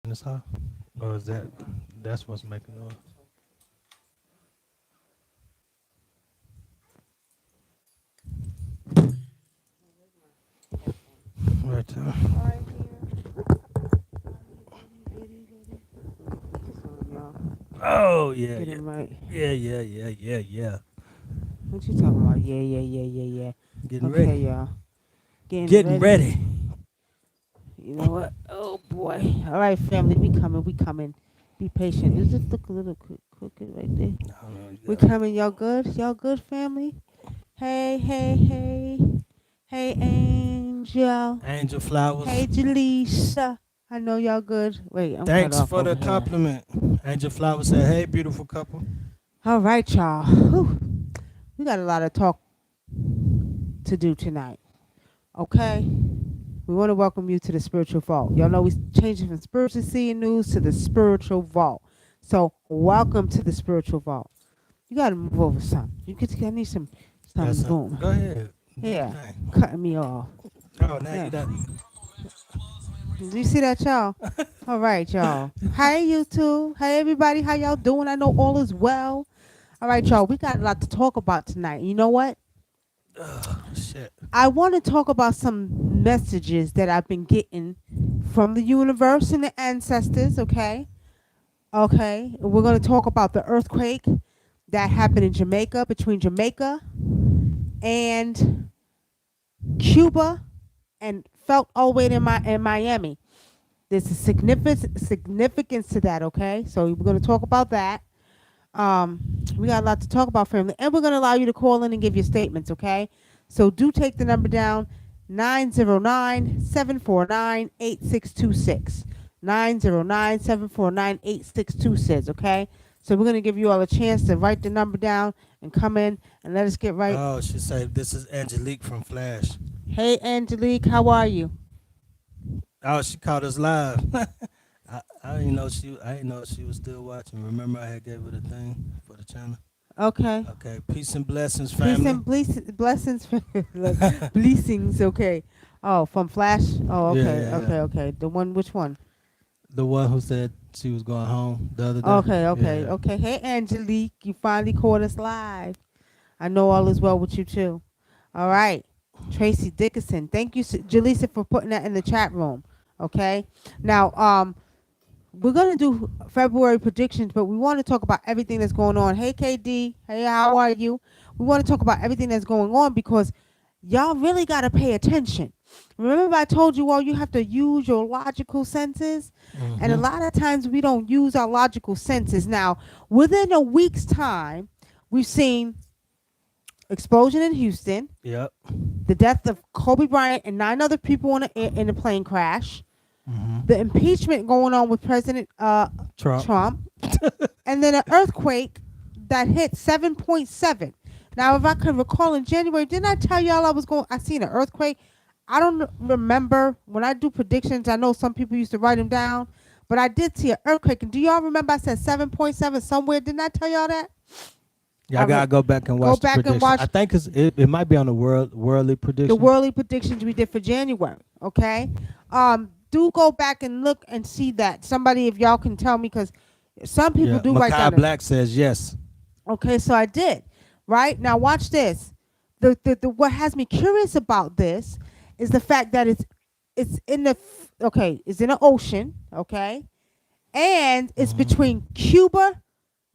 in this house? Or is that's what's making noise? Right there. Oh yeah, Get yeah. him right. Yeah. What you talking about? Yeah. Getting Okay, ready. y'all. Getting Getting ready. ready. You know what? Oh boy. All right, family. We coming. Be patient. It just look a little crooked right there. Oh, We yeah. coming. Y'all good? Y'all good, family? Hey. Hey, Angel. Angel flowers. Hey, Jaleesa. I know y'all good. Wait, I'm cut Thanks off for over the here. compliment. Angel flowers said, "Hey, beautiful couple." All right, y'all. Whew. We got a lot of talk to do tonight. Okay? We want to welcome you to the spiritual vault. Y'all know we changing from spiritual seeing news to the spiritual vault. So welcome to the spiritual vault. You gotta move over some. I need some Yes, sir. room. Go ahead. Do your Yeah. thing. Cutting me off. Oh, now Yeah. you done. Do you see that, y'all? All right, y'all. Hi, YouTube. Hey, everybody. How y'all doing? I know all is well. All right, y'all. We got a lot to talk about tonight. You know what? Shit. I want to talk about some messages that I've been getting from the universe and the ancestors, okay? Okay. We're going to talk about the earthquake that happened in Jamaica, between Jamaica and Cuba, and felt all the way in Miami. There's a significance to that, okay? So we're going to talk about that. We got a lot to talk about, family, and we're going to allow you to call in and give your statements, okay? So do take the number down, 909-749-8626. 909-749-8626, okay? So we're going to give you all a chance to write the number down and come in and let us get right. Oh, she said this is Angelique from Flash. Hey, Angelique, how are you? Oh, she caught us live. I didn't know I didn't know she was still watching. Remember, I had gave her the thing for the channel. Okay. Okay, peace and blessings, Peace family. and blessings, blessings, okay. Oh, from Flash? Oh, okay, Yeah. okay. The one, which one? The one who said she was going home the other day. Yeah. Okay. Hey, Angelique, you finally caught us live. I know all is well with you too. All right, Tracy Dickinson. Thank you, Jaleesa, for putting that in the chat room. Okay. Now, we're gonna do February predictions, but we want to talk about everything that's going on. Hey, KD. Hey, how are you? We want to talk about everything that's going on because y'all really gotta pay attention. Remember, I told you all you have to use your logical senses, and a Mm-hmm. lot of times we don't use our logical senses. Now, within a week's time, we've seen explosion in Houston, Yep. the death of Kobe Bryant and 9 other people in a plane crash, Mm-hmm. the impeachment going on with President Trump. Trump, and then an earthquake that hit 7.7. Now, if I can recall, in January, didn't I tell y'all I seen an earthquake? I don't remember. When I do predictions, I know some people used to write them down, but I did see an earthquake. And do y'all remember I said 7.7 somewhere? Didn't I tell y'all that? Y'all gotta go back and Go watch the back and prediction. I watch think it might be on the worldly the prediction. worldly predictions we did for January. Okay. Do go back and look and see that. Somebody, if y'all can tell me, because some people Yeah. do write Makai down. Black says yes. Okay, so I did. Right now, watch this. The what has me curious about this is the fact that it's in it's in the ocean. Okay, and it's Mm-hmm. between Cuba,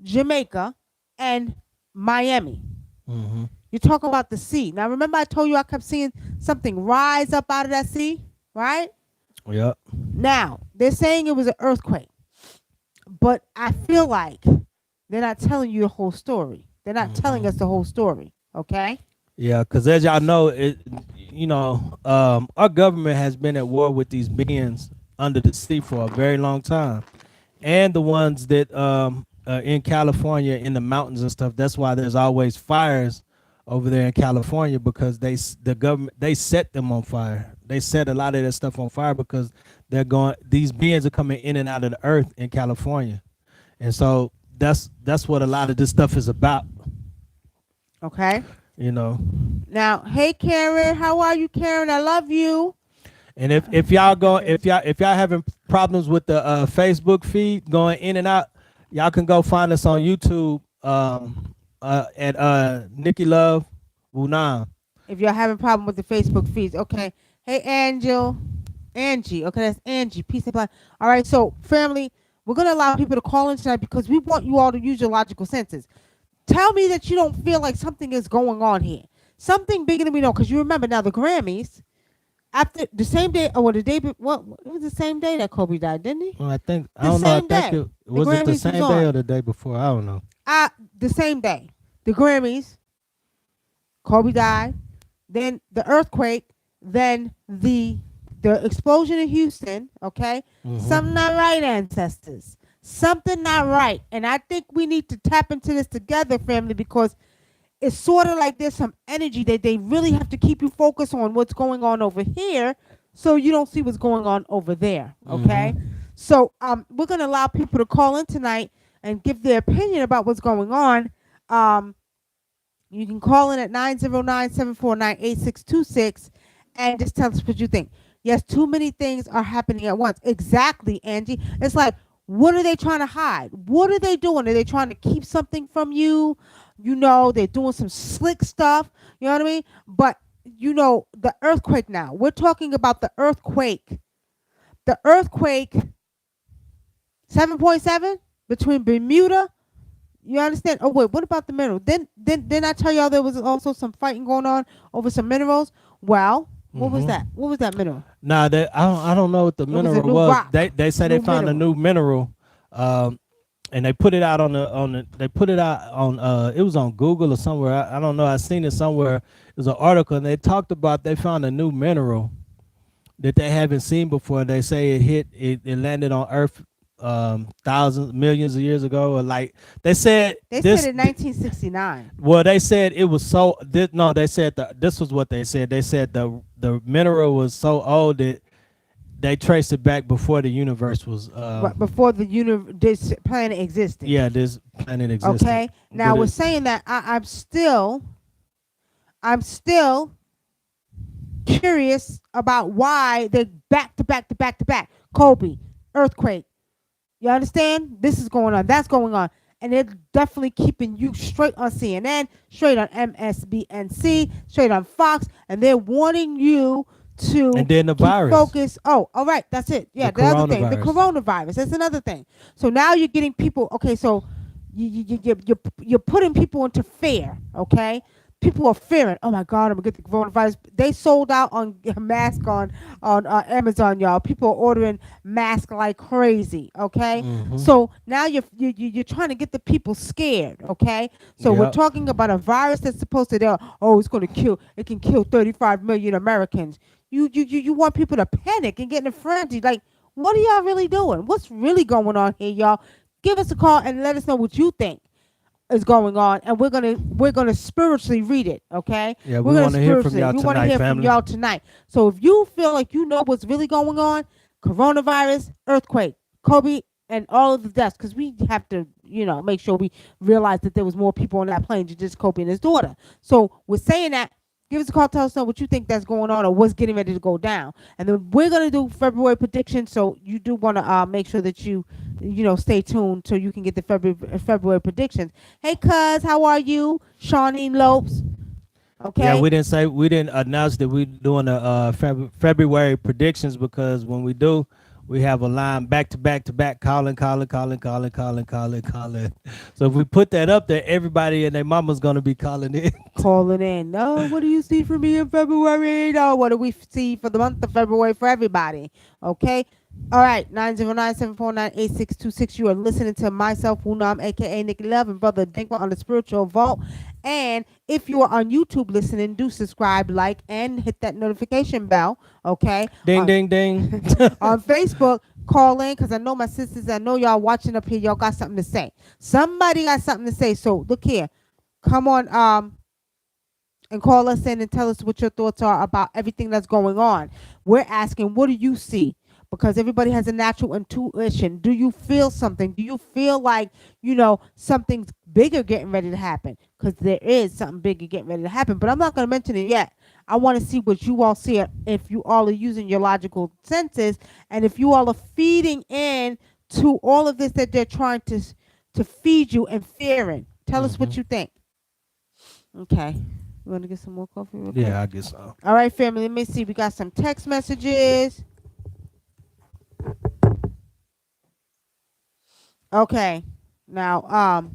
Jamaica, and Miami. Mm-hmm. You're talking about the sea. Now, remember I told you I kept seeing something rise up out of that sea, right? Yep. Now, they're saying it was an earthquake, but I feel like they're not telling you the whole story. They're not telling us the Mm-hmm. whole story, okay? Yeah, because as y'all know, our government has been at war with these beings under the sea for a very long time, and the ones that in California in the mountains and stuff. That's why there's always fires over there in California because the government they set them on fire. They set a lot of that stuff on fire because these beings are coming in and out of the earth in California, and so that's what a lot of this stuff is about. Okay? You know. Now, hey Karen, how are you, Karen? I love you. And if y'all go if y'all having problems with the Facebook feed going in and out, y'all can go find us on YouTube at Nikki Love Wunam. If you're having a problem with the Facebook feeds, okay. Hey, Angie. Okay, that's Angie. Peace and blessings. All right, so family, we're gonna allow people to call in tonight because we want you all to use your logical senses. Tell me that you don't feel like something is going on here. Something bigger than we know, because you remember now the Grammys after the same day or the day. What it was the same day that Kobe died, didn't he? Well, I think I The don't know. I same think day. it The was it the Grammys same was day on. or the day before. I don't know. The same day, the Grammys. Kobe died. Then the earthquake. Then the explosion in Houston. Okay, something Hmm. not right, ancestors. Something not right, and I think we need to tap into this together, family, because it's sort of like there's some energy that they really have to keep you focused on what's going on over here so you don't see what's going on over there. Okay. Hmm. So we're gonna allow people to call in tonight and give their opinion about what's going on. Um you can call in at 909-749-8626 and just tell us what you think. Yes, too many things are happening at once. Exactly, Angie. It's like, what are they trying to hide? What are they doing? Are they trying to keep something from you? You know, they're doing some slick stuff. You know what I mean? But, the earthquake now. We're talking about the earthquake. The earthquake 7.7 between Bermuda. You understand? Oh wait, what about the mineral? Then I tell y'all there was also some fighting going on over some minerals. Well, what was Hmm. that? What was that mineral? Nah, I don't know what the It was a mineral new was. rock, They say they new found a mineral. new mineral, um, and they put it out they put it out on it was on Google or somewhere. I don't know. I seen it somewhere. It was an article and they talked about they found a new mineral that they haven't seen before. They say it landed on Earth thousands millions of years ago, or like they said They said in 1969. well, they said it was so. No, they said this was what they said. They said the mineral was so old that they traced it back before the universe was. Right before this planet existed. Yeah, this planet existed. Okay. Now But we're it, saying that I'm still curious about why they back to back to back to back. Kobe, earthquake. You understand? This is going on. That's going on. And they're definitely keeping you straight on CNN, straight on MSBNC, straight on Fox, and they're warning you to and then the keep virus, focused. Oh, all right, that's it. the Yeah, the other thing, the coronavirus. coronavirus. That's another thing. So now you're getting people. Okay, so you're putting people into fear. Okay, people are fearing. Oh my God, I'm gonna get the coronavirus. They sold out on a mask on Amazon, y'all. People are ordering masks like crazy. Okay, Hmm. so now you're trying to get the people scared. Okay, so we're Yep. talking about a virus that's supposed to oh, it's gonna kill. It can kill 35 million Americans. You want people to panic and get in a frenzy. Like, what are y'all really doing? What's really going on here, y'all? Give us a call and let us know what you think is going on, and we're gonna spiritually read it. Okay, Yeah, we're we gonna want to hear from spiritually. y'all We want to tonight, hear from family. y'all tonight. So if you feel like you know what's really going on, coronavirus, earthquake, Kobe, and all of the deaths, because we have to, make sure we realize that there was more people on that plane than just Kobe and his daughter. So we're saying that. Give us a call. Tell us what you think that's going on or what's getting ready to go down, and then we're gonna do February predictions. So you do want to make sure that stay tuned so you can get the February predictions. Hey, cuz, how are you? Shawnee Lopes. Yeah, Okay. we didn't announce that we doing the February predictions because when we do, we have a line back to back to back calling. So if we put that up there, everybody and their mama's gonna be calling in. Calling in. No, what do you see for me in February? No, what do we see for the month of February for everybody? Okay. All right, 909-749-8626. You are listening to myself, Wunam, aka Nikki Love, and Brother Dinkwa on the Spiritual Vault. And if you are on YouTube listening, do subscribe, like, and hit that notification bell. Okay. Ding ding ding. On Facebook, call in because I know my sisters, I know y'all watching up here, y'all got something to say. Somebody got something to say. So look here. Come on, and call us in and tell us what your thoughts are about everything that's going on. We're asking, what do you see? because everybody has a natural intuition. Do you feel something? Do you feel like, something's bigger getting ready to happen? Because there is something bigger getting ready to happen, but I'm not going to mention it yet. I want to see what you all see, if you all are using your logical senses, and if you all are feeding in to all of this that they're trying to feed you and fearing. Tell us Hmm. what you think. Okay. You want to get some more coffee real quick? Yeah, I guess so. All right, family. Let me see. We got some text messages. Okay. Now,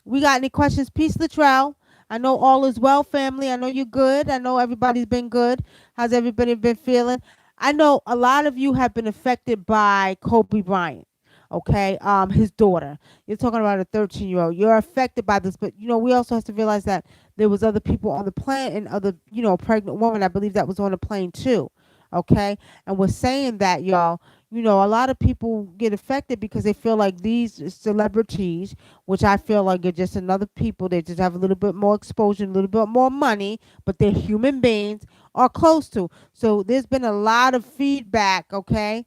we got any questions? Peace, Latrell. I know all is well, family. I know you're good. I know everybody's been good. How's everybody been feeling? I know a lot of you have been affected by Kobe Bryant. Okay, his daughter. You're talking about a 13-year-old. You're affected by this, but we also have to realize that there was other people on the plane and other, pregnant woman. I believe that was on the plane too. Okay, and we're saying that, y'all. A lot of people get affected because they feel like these celebrities, which I feel like are just another people. They just have a little bit more exposure, a little bit more money, but they're human beings, are close to. So there's been a lot of feedback, okay,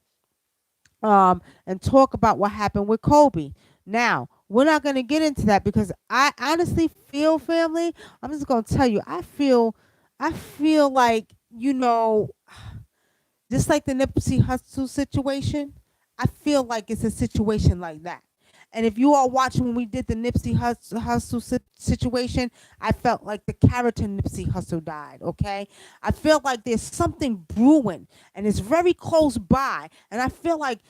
and talk about what happened with Kobe. Now, we're not going to get into that because I honestly feel, family, I'm just going to tell you, I feel like, just like the Nipsey Hussle situation, I feel like it's a situation like that. And if you all watched when we did the Nipsey Hussle situation, I felt like the character Nipsey Hussle died, okay? I feel like there's something brewing and it's very close by. And I feel like,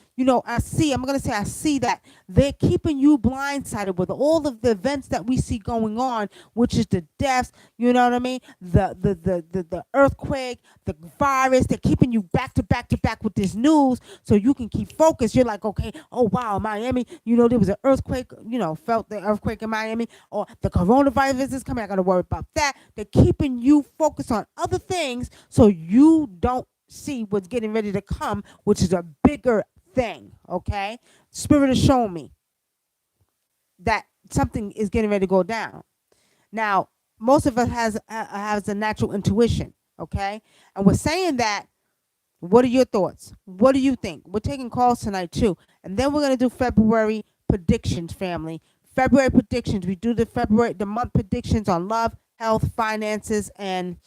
I see that they're keeping you blindsided with all of the events that we see going on, which is the deaths, you know what I mean? The earthquake, the virus, they're keeping you back to back to back with this news so you can keep focused. You're like, okay, oh wow, Miami, there was an earthquake, felt the earthquake in Miami, or the coronavirus is coming. I gotta worry about that. They're keeping you focused on other things so you don't see what's getting ready to come, which is a bigger thing. Okay, Spirit is showing me that something is getting ready to go down. Now, most of us has a natural intuition. Okay, and we're saying that. What are your thoughts? What do you think? We're taking calls tonight too, and then we're gonna do February predictions, family. February predictions. We do the month predictions on love, health, finances, and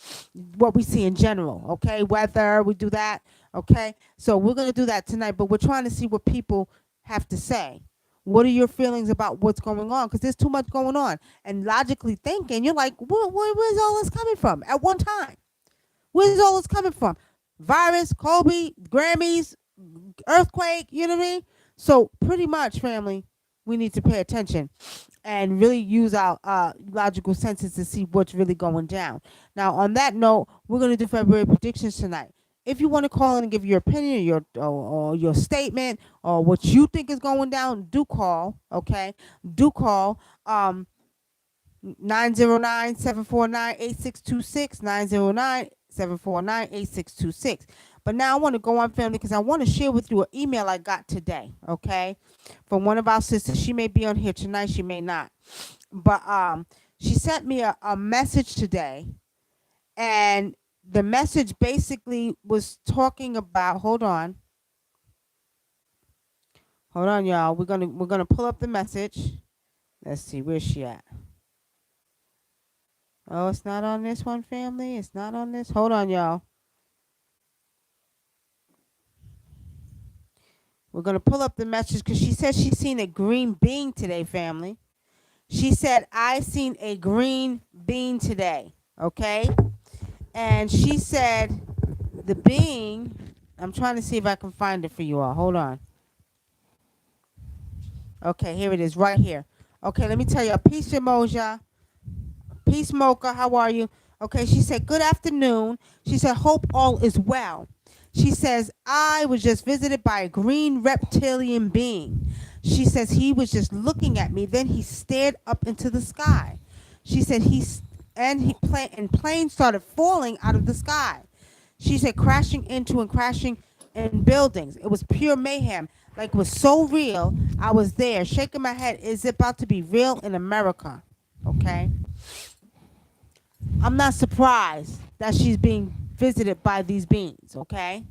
what we see in general. Okay, weather. We do that. Okay, so we're gonna do that tonight, but we're trying to see what people have to say. What are your feelings about what's going on? Because there's too much going on, and logically thinking, you're like, where's all this coming from at one time? Where's all this coming from? Virus, Kobe, Grammys, earthquake, you know what I mean? So pretty much, family, we need to pay attention and really use our logical senses to see what's really going down. Now, on that note, we're going to do February predictions tonight. If you want to call in and give your opinion, or your statement, or what you think is going down, do call. Okay, do call. 909-749-8626, 909-749-8626. But now I want to go on, family, because I want to share with you an email I got today, okay, from one of our sisters. She may be on here tonight, she may not. But she sent me a message today, and the message basically was talking about, hold on, y'all. We're gonna pull up the message. Let's see, where's she at? Oh, it's not on this one, family. It's not on this. Hold on, y'all. We're going to pull up the message because she said she's seen a green bean today, family. She said, I seen a green bean today. Okay? And she said, the bean, I'm trying to see if I can find it for you all. Hold on. Okay, here it is, right here. Okay, let me tell you. Peace, Emoja. Peace, Mocha. How are you? Okay, she said, good afternoon. She said, hope all is well. She says, I was just visited by a green reptilian being. She says, he was just looking at me. Then he stared up into the sky. She said, planes started falling out of the sky. She said, crashing into and crashing in buildings. It was pure mayhem. Like, it was so real. I was there shaking my head. Is it about to be real in America? Okay. I'm not surprised that she's being visited by these beings, okay?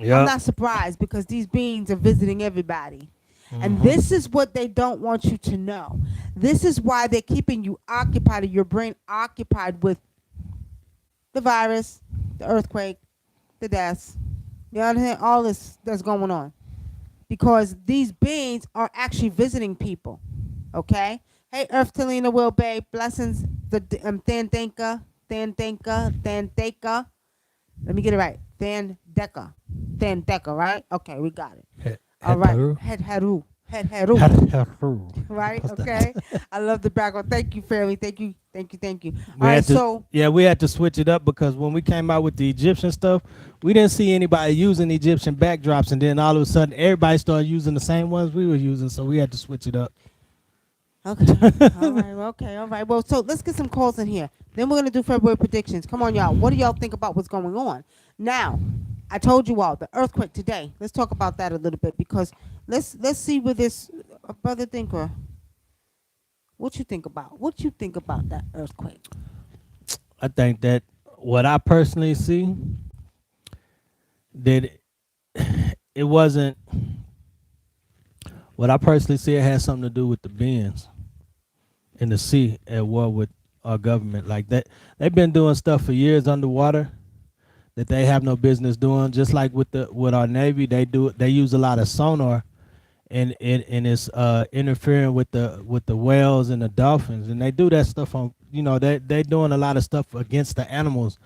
I'm Yep. not surprised because these beings are visiting everybody. And Mm-hmm. this is what they don't want you to know. This is why they're keeping you occupied, your brain occupied with the virus, the earthquake, the deaths. You understand? All this that's going on. Because these beings are actually visiting people. Okay? Hey, Earth Talina Will Bay, blessings, the Thandenka, Thandenka. Let me get it right. Thandeka. Thandeka, right? Okay, we got it. All right. Hetaru. Head Heru. Head Heru. Hetaru. Right? What's that? Okay. I love the background. Thank you, family. Thank you. Thank you. Thank you. All We right. had to, So, yeah, we had to switch it up because when we came out with the Egyptian stuff, we didn't see anybody using Egyptian backdrops, and then all of a sudden, everybody started using the same ones we were using, so we had to switch it up. okay. All right. Okay. All right. Well, so let's get some calls in here. Then we're going to do February predictions. Come on, y'all. What do y'all think about what's going on? Now, I told you all the earthquake today. Let's talk about that a little bit because let's see where this brother thinker. What you think about? What you think about that earthquake? I think that what I personally see, that it wasn't, what I personally see, it has something to do with the beings in the sea at war with our government. Like that, they've been doing stuff for years underwater that they have no business doing. Just like with our Navy, they use a lot of sonar, and it's interfering with the whales and the dolphins, and they do that stuff on, they doing a lot of stuff against the animals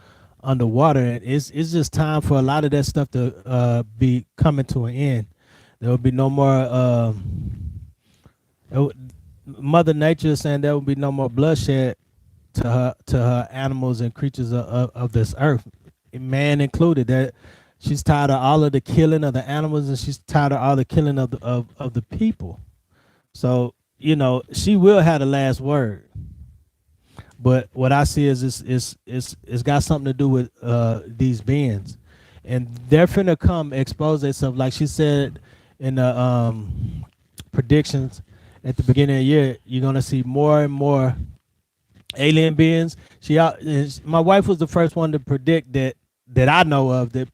underwater, and it's just time for a lot of that stuff to be coming to an end. There will be no more. Mother Nature is saying there will be no more bloodshed to her animals and creatures of this earth, man included. That she's tired of all of the killing of the animals, and she's tired of all the killing of the people. So she will have the last word. But what I see is it's got something to do with these beings, and they're finna come expose themselves, like she said in the predictions at the beginning of the year. You're gonna see more and more alien beings. My wife was the first one to predict that I know of that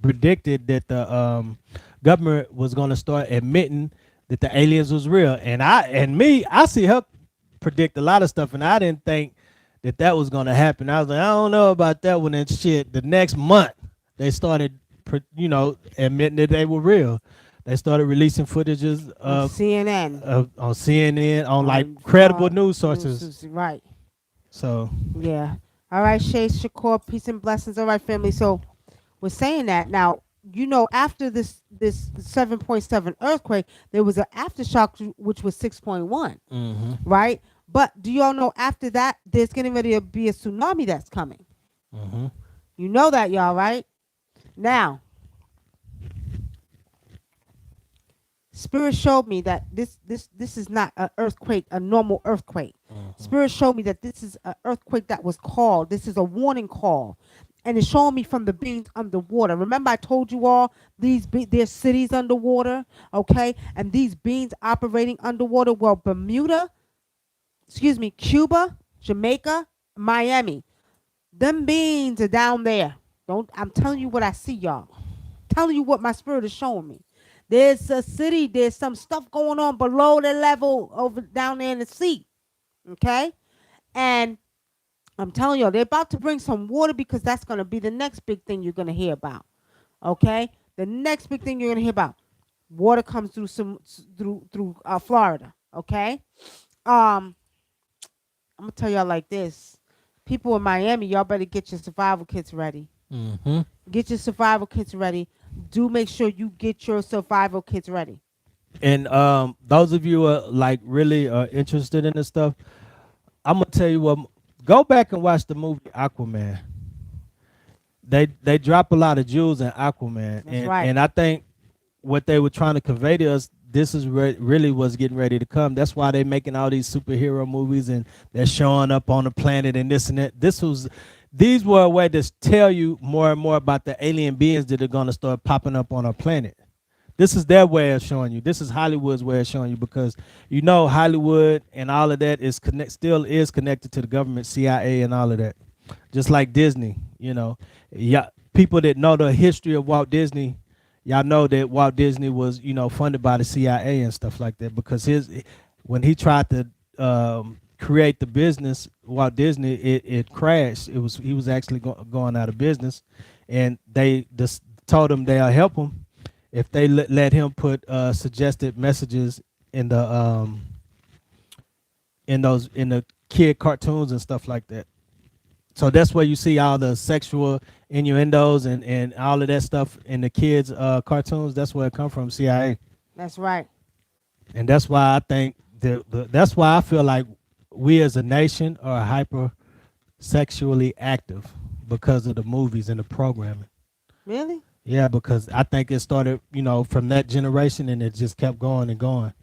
predicted that the government was going to start admitting that the aliens was real. And I see her predict a lot of stuff, and I didn't think that was going to happen. I was like, I don't know about that one. And shit, the next month they started, admitting that they were real. They started releasing footages On of CNN. on CNN, on like On, credible news sources. Right. So Yeah. All right, Shay Shakur, peace and blessings. All right, family. So we're saying that now. After this 7.7 earthquake, there was an aftershock which was 6.1. mhm, Right. But do y'all know after that there's getting ready to be a tsunami that's coming? mhm, You know that, y'all, right? Now, Spirit showed me that this is not an earthquake, a normal earthquake. mhm. Spirit showed me that this is an earthquake that was called. This is a warning call, and it's showing me from the beings underwater. Remember, I told you all there's cities underwater, okay, and these beings operating underwater. Well, Cuba, Jamaica, Miami. Them beings are down there. Don't I'm telling you what I see, y'all. Telling you what my spirit is showing me. There's a city, there's some stuff going on below the level over down there in the sea. Okay? And I'm telling y'all, they're about to bring some water because that's gonna be the next big thing you're gonna hear about. Okay? The next big thing you're gonna hear about. Water comes through Florida. Okay? Um, I'm gonna tell y'all like this. People in Miami, y'all better get your survival kits ready. Mhm. Get your survival kits ready. Do make sure you get your survival kits ready. And those of you like really interested in this stuff, I'm gonna tell you what. Go back and watch the movie Aquaman. They drop a lot of jewels in Aquaman, That's and right. and I think what they were trying to convey to us, this is really what's getting ready to come. That's why they're making all these superhero movies, and they're showing up on the planet and this and that. These were a way to tell you more and more about the alien beings that are going to start popping up on our planet. This is their way of showing you. This is Hollywood's way of showing you, because Hollywood and all of that still is connected to the government, CIA, and all of that. Just like Disney, yeah, people that know the history of Walt Disney, y'all know that Walt Disney was, funded by the CIA and stuff like that, because when he tried to create the business, Walt Disney, it crashed. He was actually going out of business, and they just told him they'll help him if they let him put suggested messages in the kid cartoons and stuff like that. So that's where you see all the sexual innuendos and all of that stuff in the kids' cartoons. That's where it come from, CIA. That's right. And that's why I think that's why I feel like we as a nation are hyper sexually active because of the movies and the programming. Really? Yeah, because I think it started, from that generation, and it just kept going and going.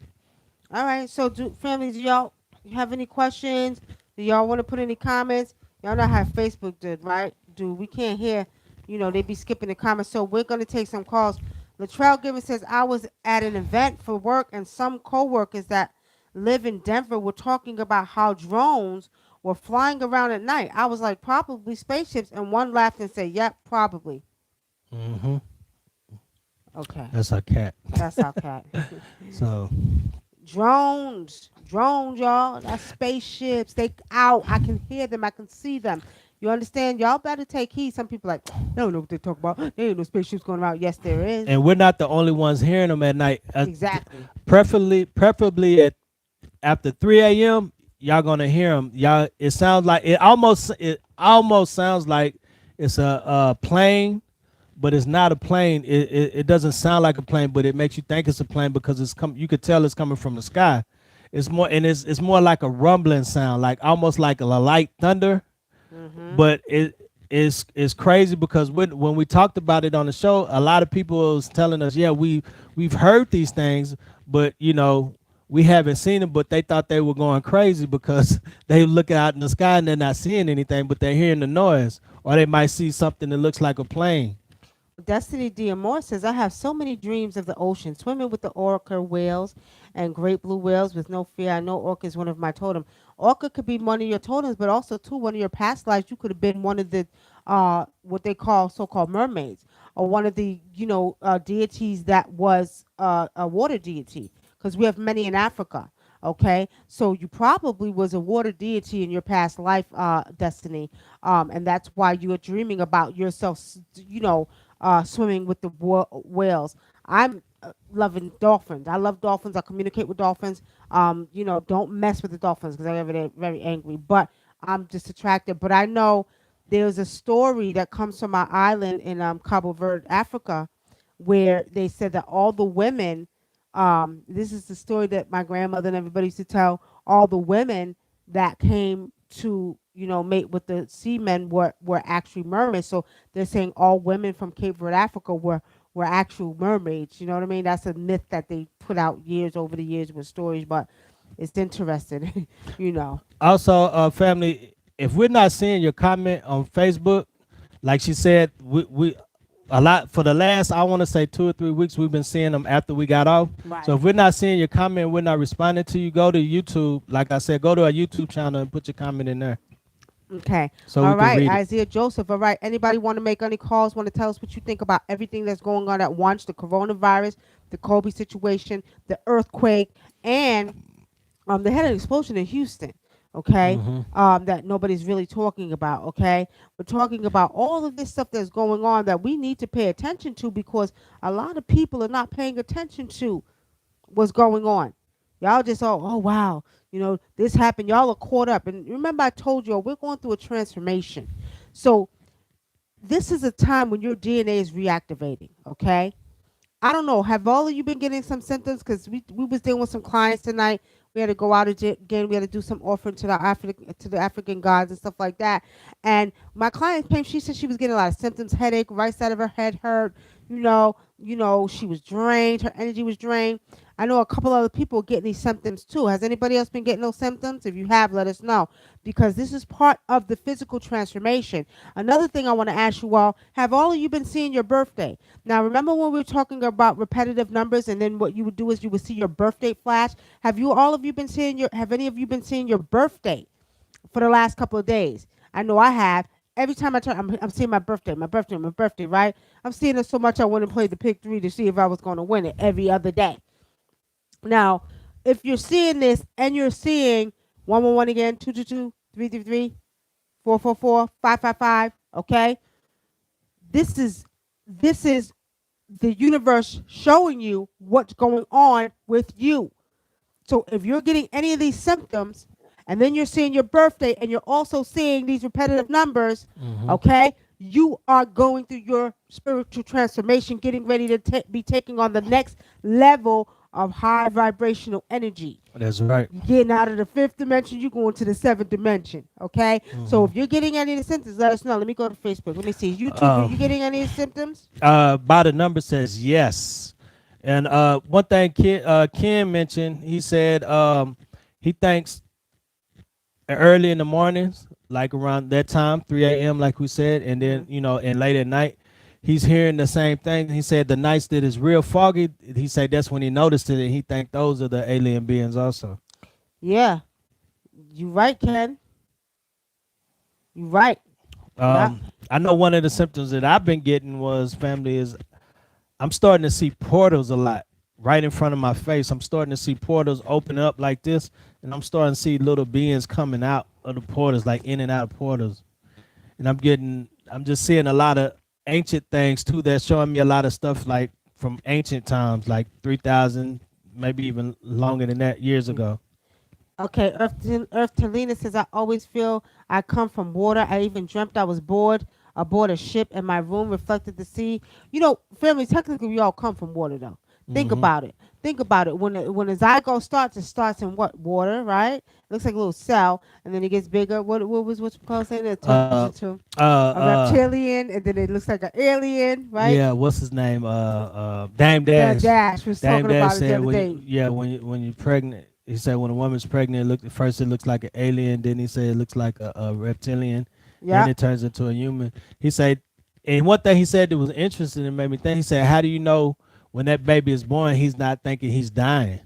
All right. So, do y'all have any questions? Do y'all want to put any comments? Y'all know how Facebook did, right? We can't hear, they be skipping the comments. So we're gonna take some calls. Latrell Given says, I was at an event for work, and some coworkers that live in Denver were talking about how drones were flying around at night. I was like, probably spaceships, and one laughed and said, yep, probably. Mm-hmm. Okay. That's our cat. That's our cat. So Drones, y'all. That's spaceships. They out. I can hear them. I can see them. You understand? Y'all better take heed. Some people like, they don't know what they talk about. There ain't no spaceships going around. Yes, there is. and we're not the only ones hearing them at night. Exactly. Preferably at after 3 a.m. Y'all gonna hear them. Y'all. It almost sounds like it's a plane, but it's not a plane. It doesn't sound like a plane, but it makes you think it's a plane because you could tell it's coming from the sky. It's more like a rumbling sound, like almost like a light thunder. Mm-hmm. But it's crazy because when we talked about it on the show, a lot of people was telling us, yeah, we've heard these things, but we haven't seen them. But they thought they were going crazy because they look out in the sky and they're not seeing anything, but they're hearing the noise, or they might see something that looks like a plane. Destiny Diamore says, I have so many dreams of the ocean, swimming with the orca whales and great blue whales with no fear. I know orca is one of my totem. Orca could be one of your totems, but also, too, one of your past lives, you could have been one of the, what they call so-called mermaids, or one of the, deities that was a water deity, because we have many in Africa. Okay, so you probably was a water deity in your past life, Destiny, and that's why you are dreaming about yourself, swimming with the whales. I'm loving dolphins. I love dolphins. I communicate with dolphins. Don't mess with the dolphins because I get very, very angry. But I'm just attracted. But I know there's a story that comes from our island in Cabo Verde, Africa, where they said that all the women, this is the story that my grandmother and everybody used to tell, all the women that came to mate with the seamen were actually mermaids. So they're saying all women from Cape Verde, Africa were actual mermaids. You know what I mean? That's a myth that they put out over the years with stories, but it's interesting. Also, family, if we're not seeing your comment on Facebook, like she said, we a lot for the last, I want to say 2 or 3 weeks, we've been seeing them after we got off. Right. So if we're not seeing your comment, we're not responding to you, go to YouTube. Like I said, go to our YouTube channel and put your comment in there. Okay. So All we can right, read it. Isaiah Joseph. All right. Anybody want to make any calls? Want to tell us what you think about everything that's going on at once? The coronavirus, the Kobe situation, the earthquake, and they had an explosion in Houston. Okay. That nobody's really talking about. Okay. We're talking about all of this stuff that's going on that we need to pay attention to, because a lot of people are not paying attention to what's going on. Y'all just, oh wow, this happened. Y'all are caught up. And remember, I told you we're going through a transformation. So this is a time when your DNA is reactivating. Okay. I don't know. Have all of you been getting some symptoms? Because we was dealing with some clients tonight. We had to go out again. We had to do some offering to the African gods and stuff like that. And my client came. She said she was getting a lot of symptoms: headache, right side of her head hurt. She was drained. Her energy was drained. I know a couple other people getting these symptoms too. Has anybody else been getting those symptoms? If you have, let us know, because this is part of the physical transformation. Another thing I want to ask you have all of you been seeing your birthday? Now, remember when we were talking about repetitive numbers, and then what you would do is you would see your birthday flash? Have any of you been seeing your birthday for the last couple of days? I know I have. every time I turn, I'm seeing my birthday, my birthday, my birthday, right? I'm seeing it so much I went and played the pick three to see if I was going to win it every other day. Now, if you're seeing this and you're seeing 111 again, 222, 333, 444, 555, okay? This is the universe showing you what's going on with you. So if you're getting any of these symptoms and then you're seeing your birthday and you're also seeing these repetitive numbers, Mm-hmm. okay, you are going through your spiritual transformation, getting ready to be taking on the next level of high vibrational energy. That's right. You're getting out of the fifth dimension, you're going to the seventh dimension. Okay? So Mm-hmm. if you're getting any of the symptoms, let us know. Let me go to Facebook. Let me see. YouTube, are you Um, getting any of the symptoms? by the number says yes. And one thing Ken mentioned, he said he thinks early in the mornings, like around that time, 3 a.m., like we said, and Hmm. then, and late at night, he's hearing the same thing. He said the nights that is real foggy, he said that's when he noticed it, and he think those are the alien beings also. Yeah. You right, Ken. You right. Yeah. I know one of the symptoms that I've been getting was family is I'm starting to see portals a lot right in front of my face. I'm starting to see portals open up like this, and I'm starting to see little beings coming out of the portals, like in and out of portals. And I'm just seeing a lot of ancient things too. That's showing me a lot of stuff like from ancient times, like 3,000, maybe even longer than that, years ago. Okay, Earth Talina says, I always feel I come from water. I even dreamt I was bored aboard a ship and my room reflected the sea. You know, family, technically we all come from water though. Think Hmm. about it. Think about it. When a zygote starts, it starts in what? Water, right? It looks like a little cell, and then it gets bigger. What was what you call saying? It turns into a Uh, reptilian, and then it looks like an alien, right? yeah, what's his name? Dame The Dash. Dash was Dame talking Dash about it the said other day. when you're pregnant, he said when a woman's pregnant, look at first it looks like an alien, then he said it looks like a reptilian, then Yep. it turns into a human. He said, and one thing he said that was interesting and made me think. He said, "How do you know when that baby is born? He's not thinking he's dying,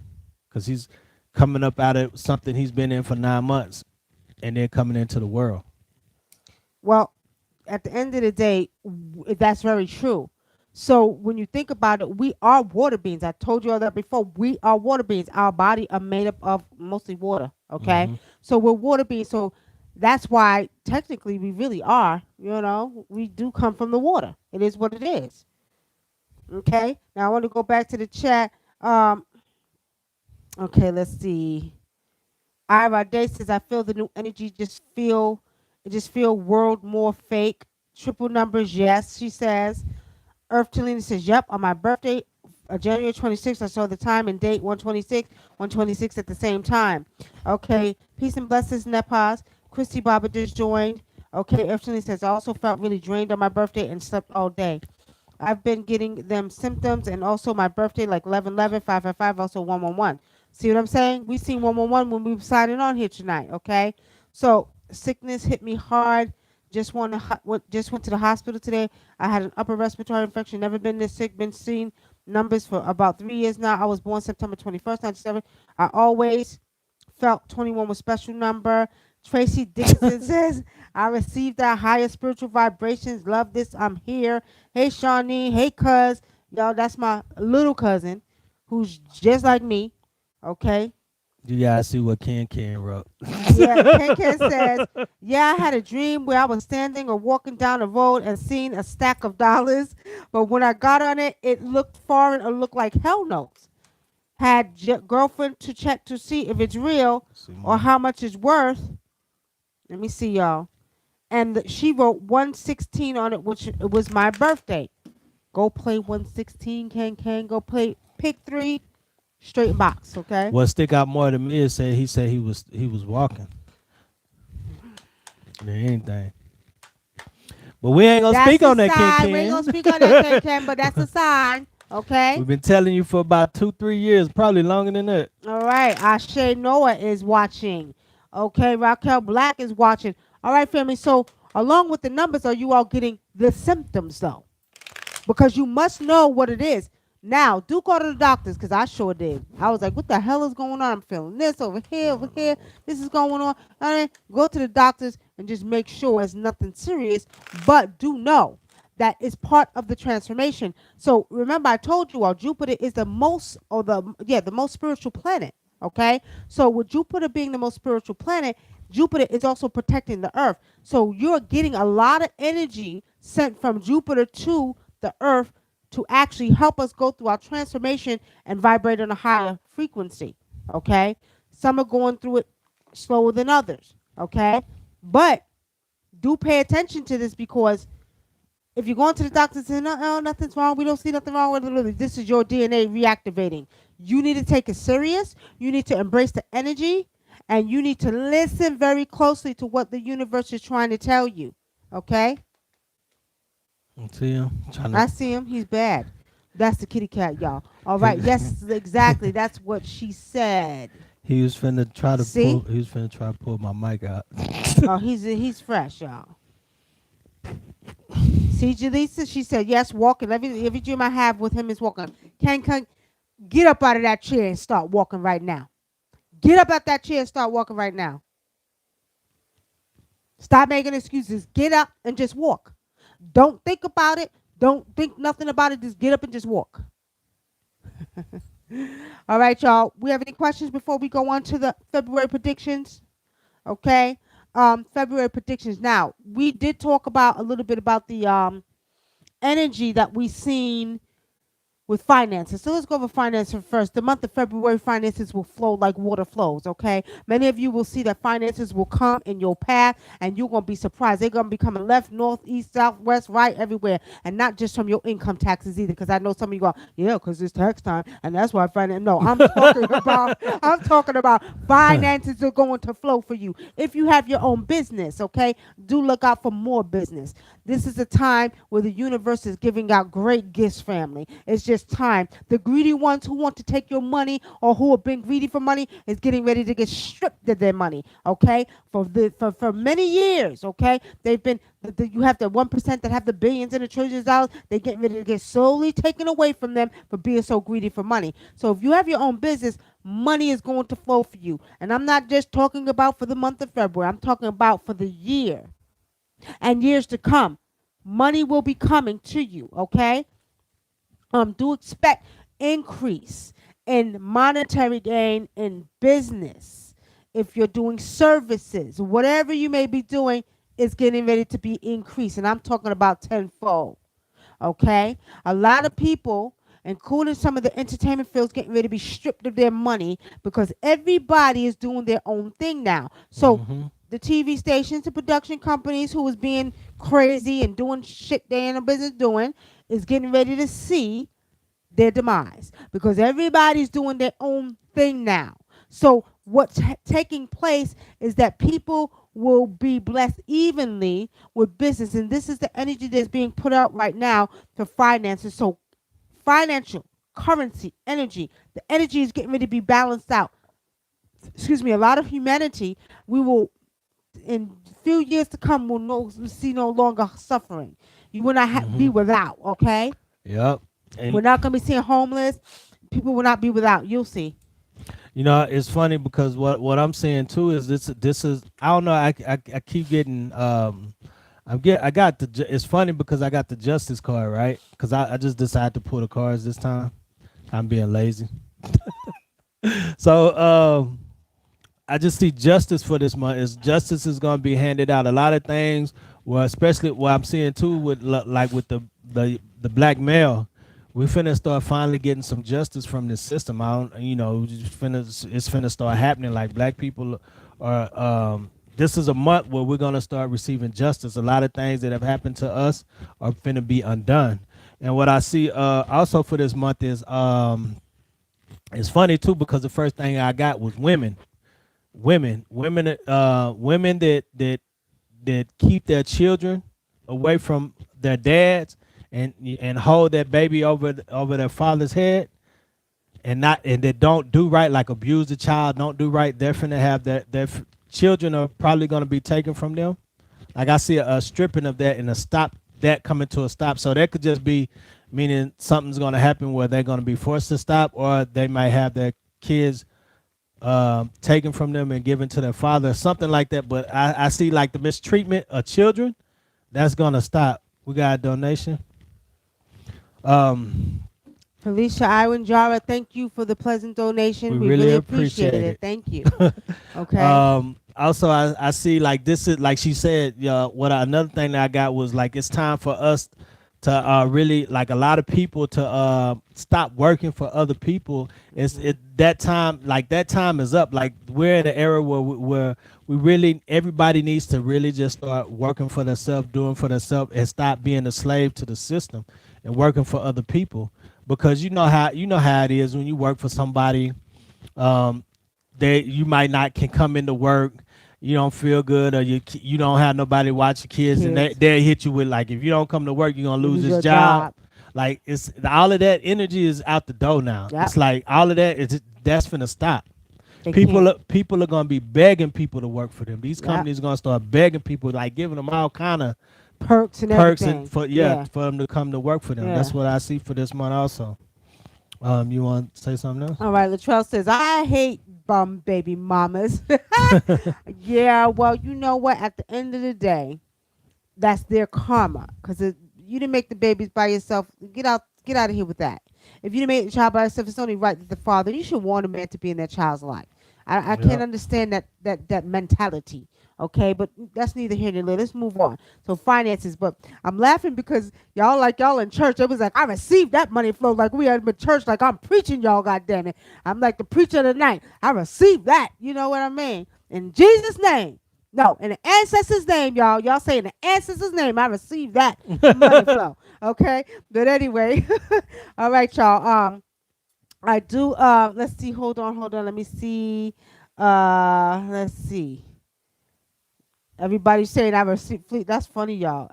because he's coming up out of something he's been in for 9 months, and then coming into the world." Well, at the end of the day, that's very true. So when you think about it, we are water beings. I told you all that before. We are water beings. Our body are made up of mostly water. Okay, Hmm. so we're water beings. So that's why technically we really are. You know, we do come from the water. It is what it is. Okay. Now I want to go back to the chat. Okay, let's see. Ira Day says, I feel the new energy. Just feel world more fake. Triple numbers, yes, she says. Earth Talina says, yep, on my birthday, January 26th, I saw the time and date 126 at the same time. Okay, peace and blessings, Nepal. Christy Baba just joined. Okay, Earth Talina says, I also felt really drained on my birthday and slept all day. I've been getting them symptoms and also my birthday like 1111, 555, also 111. See what I'm saying? We seen 111 when we were signing on here tonight, okay? So sickness hit me hard. Just went to the hospital today. I had an upper respiratory infection. Never been this sick. Been seeing numbers for about 3 years now. I was born September 21st, 97. I always felt 21 was special number. Tracy Dixon says, I received that higher spiritual vibrations. Love this. I'm here. Hey, Shawnee. Hey, cuz. Yo, that's my little cousin who's just like me. Okay. You guys see what Ken wrote. Yeah, Ken Ken says, yeah, I had a dream where I was standing or walking down the road and seeing a stack of dollars. But when I got on it, it looked foreign or looked like hell notes. Had girlfriend to check to see if it's real See or more. how much it's worth. Let me see, y'all. And she wrote 116 on it, which it was my birthday. Go play 116, Ken. Go play pick three, straight box, okay? What stick out more to me is said he was walking than anything. But we ain't gonna That's speak a on that, Ken sign. We ain't gonna Ken. speak on that, Ken, but that's a sign, okay? We've been telling you for about 2-3 years, probably longer than that. All right. Ashe Noah is watching. Okay. Raquel Black is watching. All right, family. So, along with the numbers, are you all getting the symptoms, though? Because you must know what it is. Now, do go to the doctors because I sure did. I was like, what the hell is going on? I'm feeling this over here, over here. This is going on. All right, go to the doctors and just make sure it's nothing serious. But do know that it's part of the transformation. So remember, I told you all Jupiter is the most, or the most spiritual planet. Okay, so with Jupiter being the most spiritual planet, Jupiter is also protecting the Earth. So you're getting a lot of energy sent from Jupiter to the Earth to actually help us go through our transformation and vibrate on a higher frequency. Okay, some are going through it slower than others. Okay, but do pay attention to this because if you're going to the doctor and saying, no, nothing's wrong, we don't see nothing wrong with it, this is your DNA reactivating. You need to take it serious. You need to embrace the energy, and you need to listen very closely to what the universe is trying to tell you. Okay? See him trying I to. see him. He's bad. That's the kitty cat, y'all. All right. Yes, exactly. That's what she said. He was finna try to See? pull. He was finna try to pull my mic out. Oh, he's fresh, y'all. See, Jaleesa, she said, yes, walking. Every dream I have with him is walking. Can get up out of that chair and start walking right now. Get up out that chair and start walking right now. Stop making excuses. Get up and just walk. Don't think about it. Don't think nothing about it. Just get up and just walk. All right, y'all. We have any questions before we go on to the February predictions? Okay. February predictions. Now, we did talk about a little bit about the energy that we seen with finances. So let's go over finances first. The month of February, finances will flow like water flows, okay? Many of you will see that finances will come in your path, and you're going to be surprised. They're going to be coming left, north, east, south, west, right, everywhere, and not just from your income taxes either, because I know some of you go, yeah, because it's tax time, and that's why I find it. No, I'm talking about finances are going to flow for you. If you have your own business, okay, do look out for more business. This is a time where the universe is giving out great gifts, family. It's just time. The greedy ones who want to take your money or who have been greedy for money is getting ready to get stripped of their money, okay? For many years, okay? They've been, you have the 1% that have the billions and the trillions of dollars. They're getting ready to get slowly taken away from them for being so greedy for money. So if you have your own business, money is going to flow for you. And I'm not just talking about for the month of February. I'm talking about for the year and years to come. Money will be coming to you, okay? Do expect increase in monetary gain in business. If you're doing services, whatever you may be doing is getting ready to be increased. And I'm talking about tenfold, okay? A lot of people, including some of the entertainment fields, getting ready to be stripped of their money because everybody is doing their own thing now. So the TV stations, the production companies who was being crazy and doing shit they ain't no business doing is getting ready to see their demise because everybody's doing their own thing now. So what's taking place is that people will be blessed evenly with business, and this is the energy that's being put out right now for finances. So financial, currency, energy, the energy is getting ready to be balanced out. Excuse me, a lot of humanity, we will in few years to come will see no longer suffering. You will not be without, okay? Yep. And we're not going to be seeing homeless. People will not be without. You'll see. you know, it's funny because what I'm saying too is this is I don't know. I keep getting it's funny because I got the justice card, right? Because I just decided to pull the cards this time. I'm being lazy. So I just see justice for this month. Is justice is going to be handed out. A lot of things, well, especially what I'm seeing too with like with the black male, we finna start finally getting some justice from this system. I don't, it's finna start happening. Like black people are. This is a month where we're gonna start receiving justice. A lot of things that have happened to us are finna be undone. And what I see also for this month is it's funny too because the first thing I got was women that keep their children away from their dads and hold that baby over their father's head and that don't do right, like abuse the child, don't do right. They're finna have their children are probably gonna be taken from them. Like I see a stripping of that and a stop that coming to a stop. So that could just be meaning something's going to happen where they're going to be forced to stop, or they might have their kids taken from them and given to their father, something like that. But I see like the mistreatment of children, that's going to stop. We got a donation. Um, Felicia Iwan Jara, thank you for the pleasant we donation. We really really appreciate appreciate it. it. Thank you. Okay. Also, I see like this is like she said. Another thing that I got was like it's time for us to really like a lot of people to stop working for other people. That time is up. Like we're in an era where we really everybody needs to really just start working for themselves, doing for themselves, and stop being a slave to the system and working for other people. Because you know how it is when you work for somebody. Um, they you might not can come into work, you don't feel good, or you don't have nobody watch your kids, and Kids. they hit you with like, if you don't come to work, you're gonna You lose lose this your job. job. Like it's all of that energy is out the door now. Yep. It's like all of that is that's finna stop. They People can't. people are gonna be begging people to work for them. These Yep. companies are gonna start begging people, like giving them all kind of Perks and perks and everything. for Yeah. for them to come to work for them. Yeah. That's what I see for this month also. You want to say something else? All right. Latrell says, I hate bum baby mamas. Yeah. Well, you know what? At the end of the day, that's their karma. Because you didn't make the babies by yourself. Get out of here with that. If you didn't make the child by yourself, it's only right that the father. You should want a man to be in that child's life. I can't Yeah. understand that mentality. Okay, but that's neither here nor there. Let's move on. So finances, but I'm laughing because y'all in church. It was like I received that money flow like we had in church, like I'm preaching y'all. God damn it, I'm like the preacher of the night. I received that. You know what I mean? In Jesus' name. No, in the ancestors' name, y'all. Y'all say in the ancestors' name, I received that money flow. Okay, but anyway, all right, y'all. I do. Let's see. Hold on. Let me see. Let's see. Everybody's saying I received fleet. That's funny, y'all.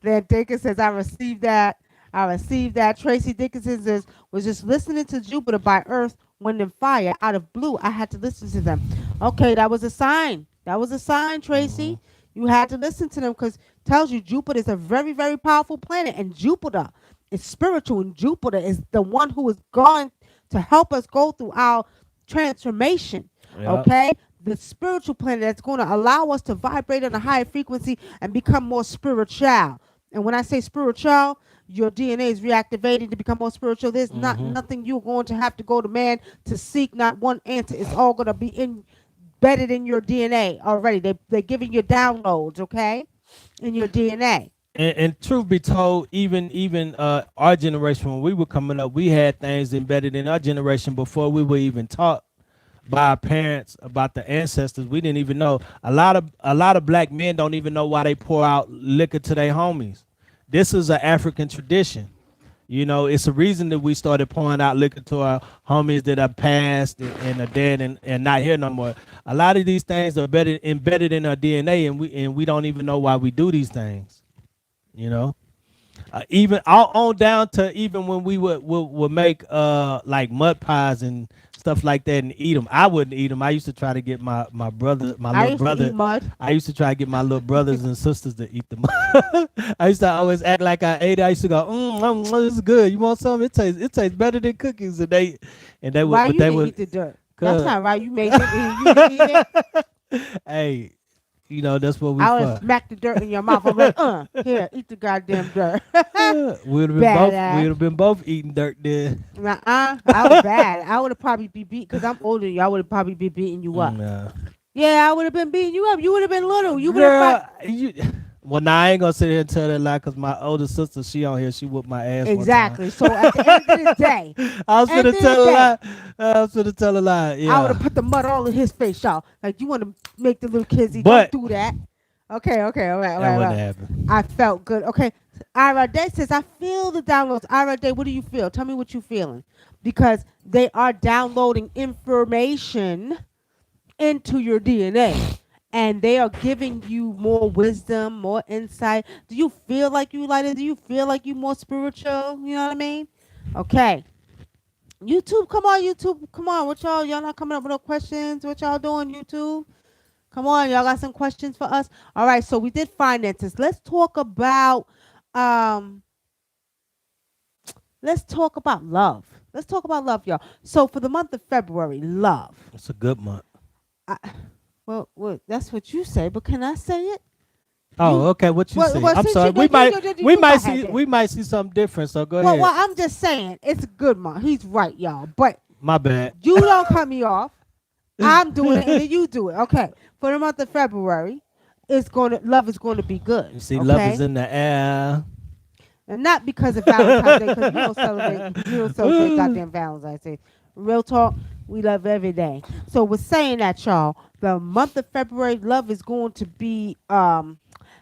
Then Dickinson says I received that. I received that. Tracy Dickinson says was just listening to Jupiter by Earth, Wind and Fire out of blue. I had to listen to them. Okay, that was a sign. That was a sign, Tracy. You had to listen to them because tells you Jupiter is a very, very powerful planet, and Jupiter is spiritual, and Jupiter is the one who is going to help us go through our transformation. Yep. Okay, the spiritual planet that's going to allow us to vibrate on a higher frequency and become more spiritual. And when I say spiritual, your DNA is reactivating to become more spiritual. There's not Hmm. nothing you're going to have to go to man to seek, not one answer. It's all going to be embedded in your DNA already. They're giving you downloads, okay, in your DNA. And truth be told, even our generation, when we were coming up, we had things embedded in our generation before we were even taught by our parents about the ancestors. We didn't even know. A lot of black men don't even know why they pour out liquor to their homies. This is an African tradition. It's a reason that we started pouring out liquor to our homies that are passed and are dead and not here no more. A lot of these things are embedded in our DNA, and we don't even know why we do these things. You know, even all on down to even when we would make like mud pies and stuff like that and eat them. I wouldn't eat them. I used to try to get my brother, my I little used to eat brother. mud. I used to try to get my little brothers and sisters to eat them. I used to always act like I ate it. I used to go, this is good. You want some? It tastes better than cookies. And they would, Why but you they didn't would, eat the dirt? That's cause not right. You made them eat. You didn't eat it. hey, that's what we I would have for. smacked the dirt in your mouth. I'm like, here, eat the goddamn dirt. We'd have been both eating dirt then. Nuh-uh. I was bad. I would have probably be beat because I'm older than you. I would have probably be beating you up. Nah. Yeah, I would have been beating you up. You would have been little. You would have fought. Girl, well, nah, I ain't gonna sit here and tell that lie because my older sister, she on here, she whooped my ass one time. Exactly. So at the end of the day, I was end of finna the tell a day, lie. I was finna tell a lie. I would Yeah, have put the mud all in his face, y'all. Like you want to make the little kids eat. Don't but do that. Okay, all right, all that right, all wouldn't right. happen. I felt good. Okay. Ira Day says, I feel the downloads. Ira Day, what do you feel? Tell me what you're feeling. Because they are downloading information into your DNA. And they are giving you more wisdom, more insight. Do you feel like you lighter? Do you feel like you more spiritual? You know what I mean? Okay. YouTube, come on, YouTube. Come on. What y'all not coming up with no questions? What y'all doing, YouTube? Come on, y'all got some questions for us? All right, so we did finances. Let's talk about um let's talk about love. Let's talk about love, y'all. So for the month of February, love. It's a good month. I, well, that's what you say, but can I say it? Oh, You, okay. What you say? well, I'm since sorry. you We did, might we you go might ahead see then. we might see something different. So go Well, ahead. I'm just saying it's a good month. He's right, y'all. But My bad. you don't cut me off. I'm doing it, and then you do it. Okay. For the month of February, love is going to be good. You see, love is Okay, in the air. and not because of Valentine's Day, because you don't celebrate goddamn Valentine's Day. Real talk, we love every day. So with saying that, y'all, the month of February, love is going to be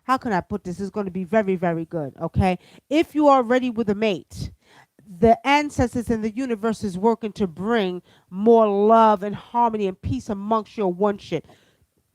how can I put this? It's going to be very, very good. Okay, if you are ready with a mate, the ancestors and the universe is working to bring more love and harmony and peace amongst your one shit.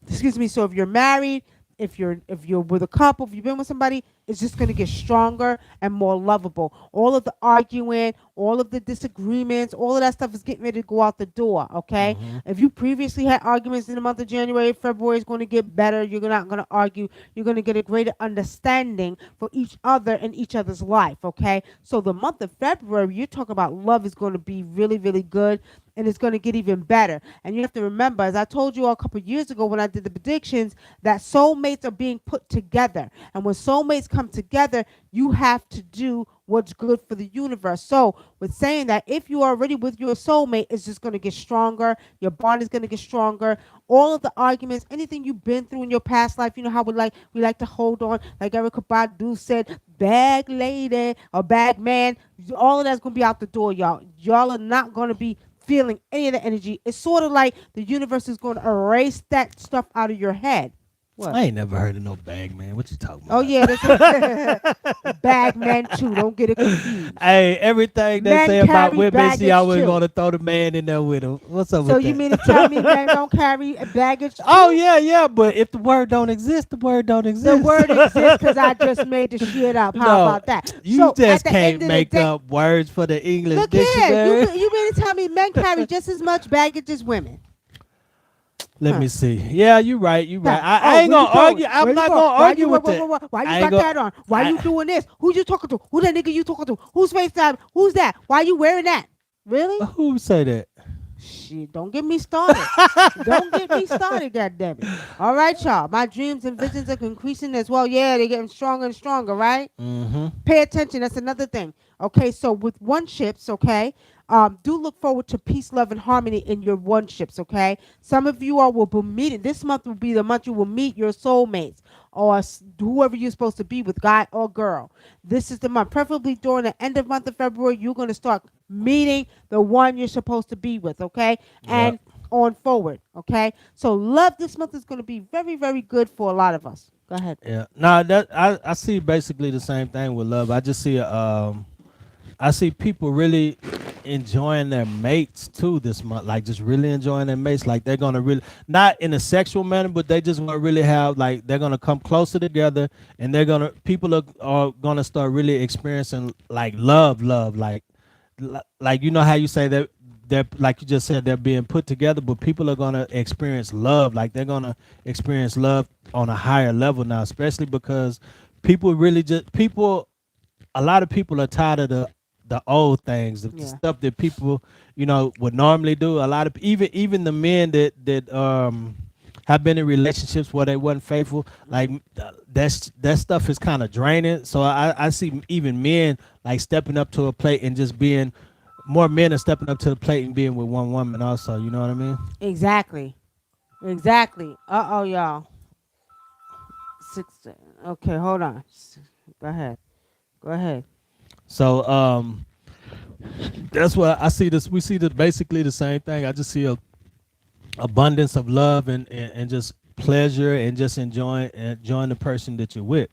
Excuse me. So if you're married, if you're with a couple, if you've been with somebody, it's just going to get stronger and more lovable. All of the arguing, all of the disagreements, all of that stuff is getting ready to go out the door. Okay. Hmm. If you previously had arguments in the month of January, February is going to get better. You're not going to argue. You're going to get a greater understanding for each other and each other's life. Okay. So the month of February, you're talking about love is going to be really, really good, and it's going to get even better. And you have to remember, as I told you all a couple of years ago when I did the predictions, that soulmates are being put together. And when soulmates come together, you have to do what's good for the universe. So with saying that, if you are already with your soulmate, it's just going to get stronger. Your bond is going to get stronger. All of the arguments, anything you've been through in your past life, you know how we like to hold on. Like Erica Badu said, bag lady or bag man, all of that's going to be out the door, y'all. Y'all are not going to be feeling any of the energy. It's sort of like the universe is going to erase that stuff out of your head. What? I ain't never heard of no bag man. What you talking Oh about? yeah, that's a bag men too. Don't get it confused. Hey, everything they Men say about carry women, she baggage always too. want to throw the man in there with him. What's up So with you mean to tell me men that? don't carry baggage Oh too? yeah. But if the word don't exist, the word don't The exist. word exists because I just made the shit up. How No, about that? you So at just the can't end of the make day, up words for the English look here. dictionary. You mean to tell me men carry just as much baggage as women? Let Huh? me see. Yeah, you right. You right. Huh. I Oh, ain't where you gonna going? argue. I'm Where you not going? gonna argue with it. Why you I ain't got gonna. that on? Why you I, doing this? Who you talking to? Who that nigga you talking to? Who's FaceTime? Who's that? Why you wearing that? Really? who say that? Shit, don't get me started. Don't get me started, goddammit. All right, y'all. My dreams and visions are increasing as well. Yeah, they're getting stronger and stronger, right? Mm-hmm. Pay attention. That's another thing. Okay, so with one ships, okay, do look forward to peace, love, and harmony in your one ships. Okay, some of you all will be meeting. This month will be the month you will meet your soulmates or whoever you're supposed to be with, guy or girl. This is the month, preferably during the end of month of February. You're going to start meeting the one you're supposed to be with. Okay, Yeah. and on forward. Okay, so love this month is going to be very, very good for a lot of us. Go ahead. Yeah. No, that I see basically the same thing with love. I just see I see people really enjoying their mates too this month, like just really enjoying their mates. Like they're gonna really not in a sexual manner, but they just gonna really have like they're gonna come closer together, and they're gonna people are gonna start really experiencing like love, like you know how you say that they're like you just said they're being put together, but people are gonna experience love, like they're gonna experience love on a higher level now, especially because people really just people a lot of people are tired of the old things, the Yeah. stuff that people would normally do. A lot of even the men that have been in relationships where they wasn't faithful, like that stuff is kind of draining. So I see even men like stepping up to a plate and just being more men are stepping up to the plate and being with one woman also. You know what I mean? Exactly. Exactly. Uh oh, y'all. Six. Okay, hold on. Go ahead. Go ahead. So that's what I see. This we see the basically the same thing. I just see a abundance of love and just pleasure and just enjoying the person that you're with.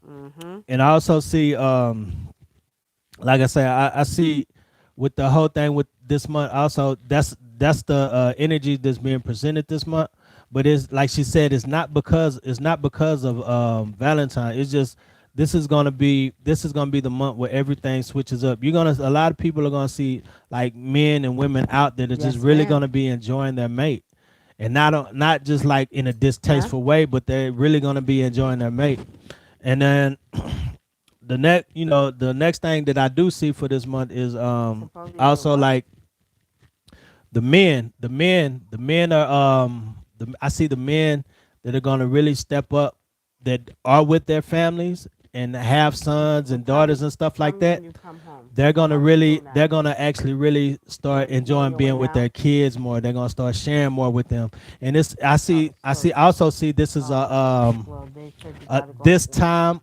Mm-hmm. And I also see like I say, I see with the whole thing with this month also that's the energy that's being presented this month. But it's like she said, it's not because of Valentine. It's just this is gonna be the month where everything switches up. A lot of people are gonna see like men and women out there that just Yes, really ma'am. gonna be enjoying their mate, and not just like in a Yeah. distasteful way, but they're really gonna be enjoying their mate. And then the next thing that I do see for this month is Supposedly the also what? like the men are I see the men that are gonna really step up, that are with their families and have sons Well, and daughters and stuff tell like me when that. you come home. They're How gonna about we really do that? they're gonna actually really You start you on enjoying your way being with their now? kids more. They're gonna start sharing more with them. And this I Oh, see I so see I also see this is well, they said you gotta go this after that. time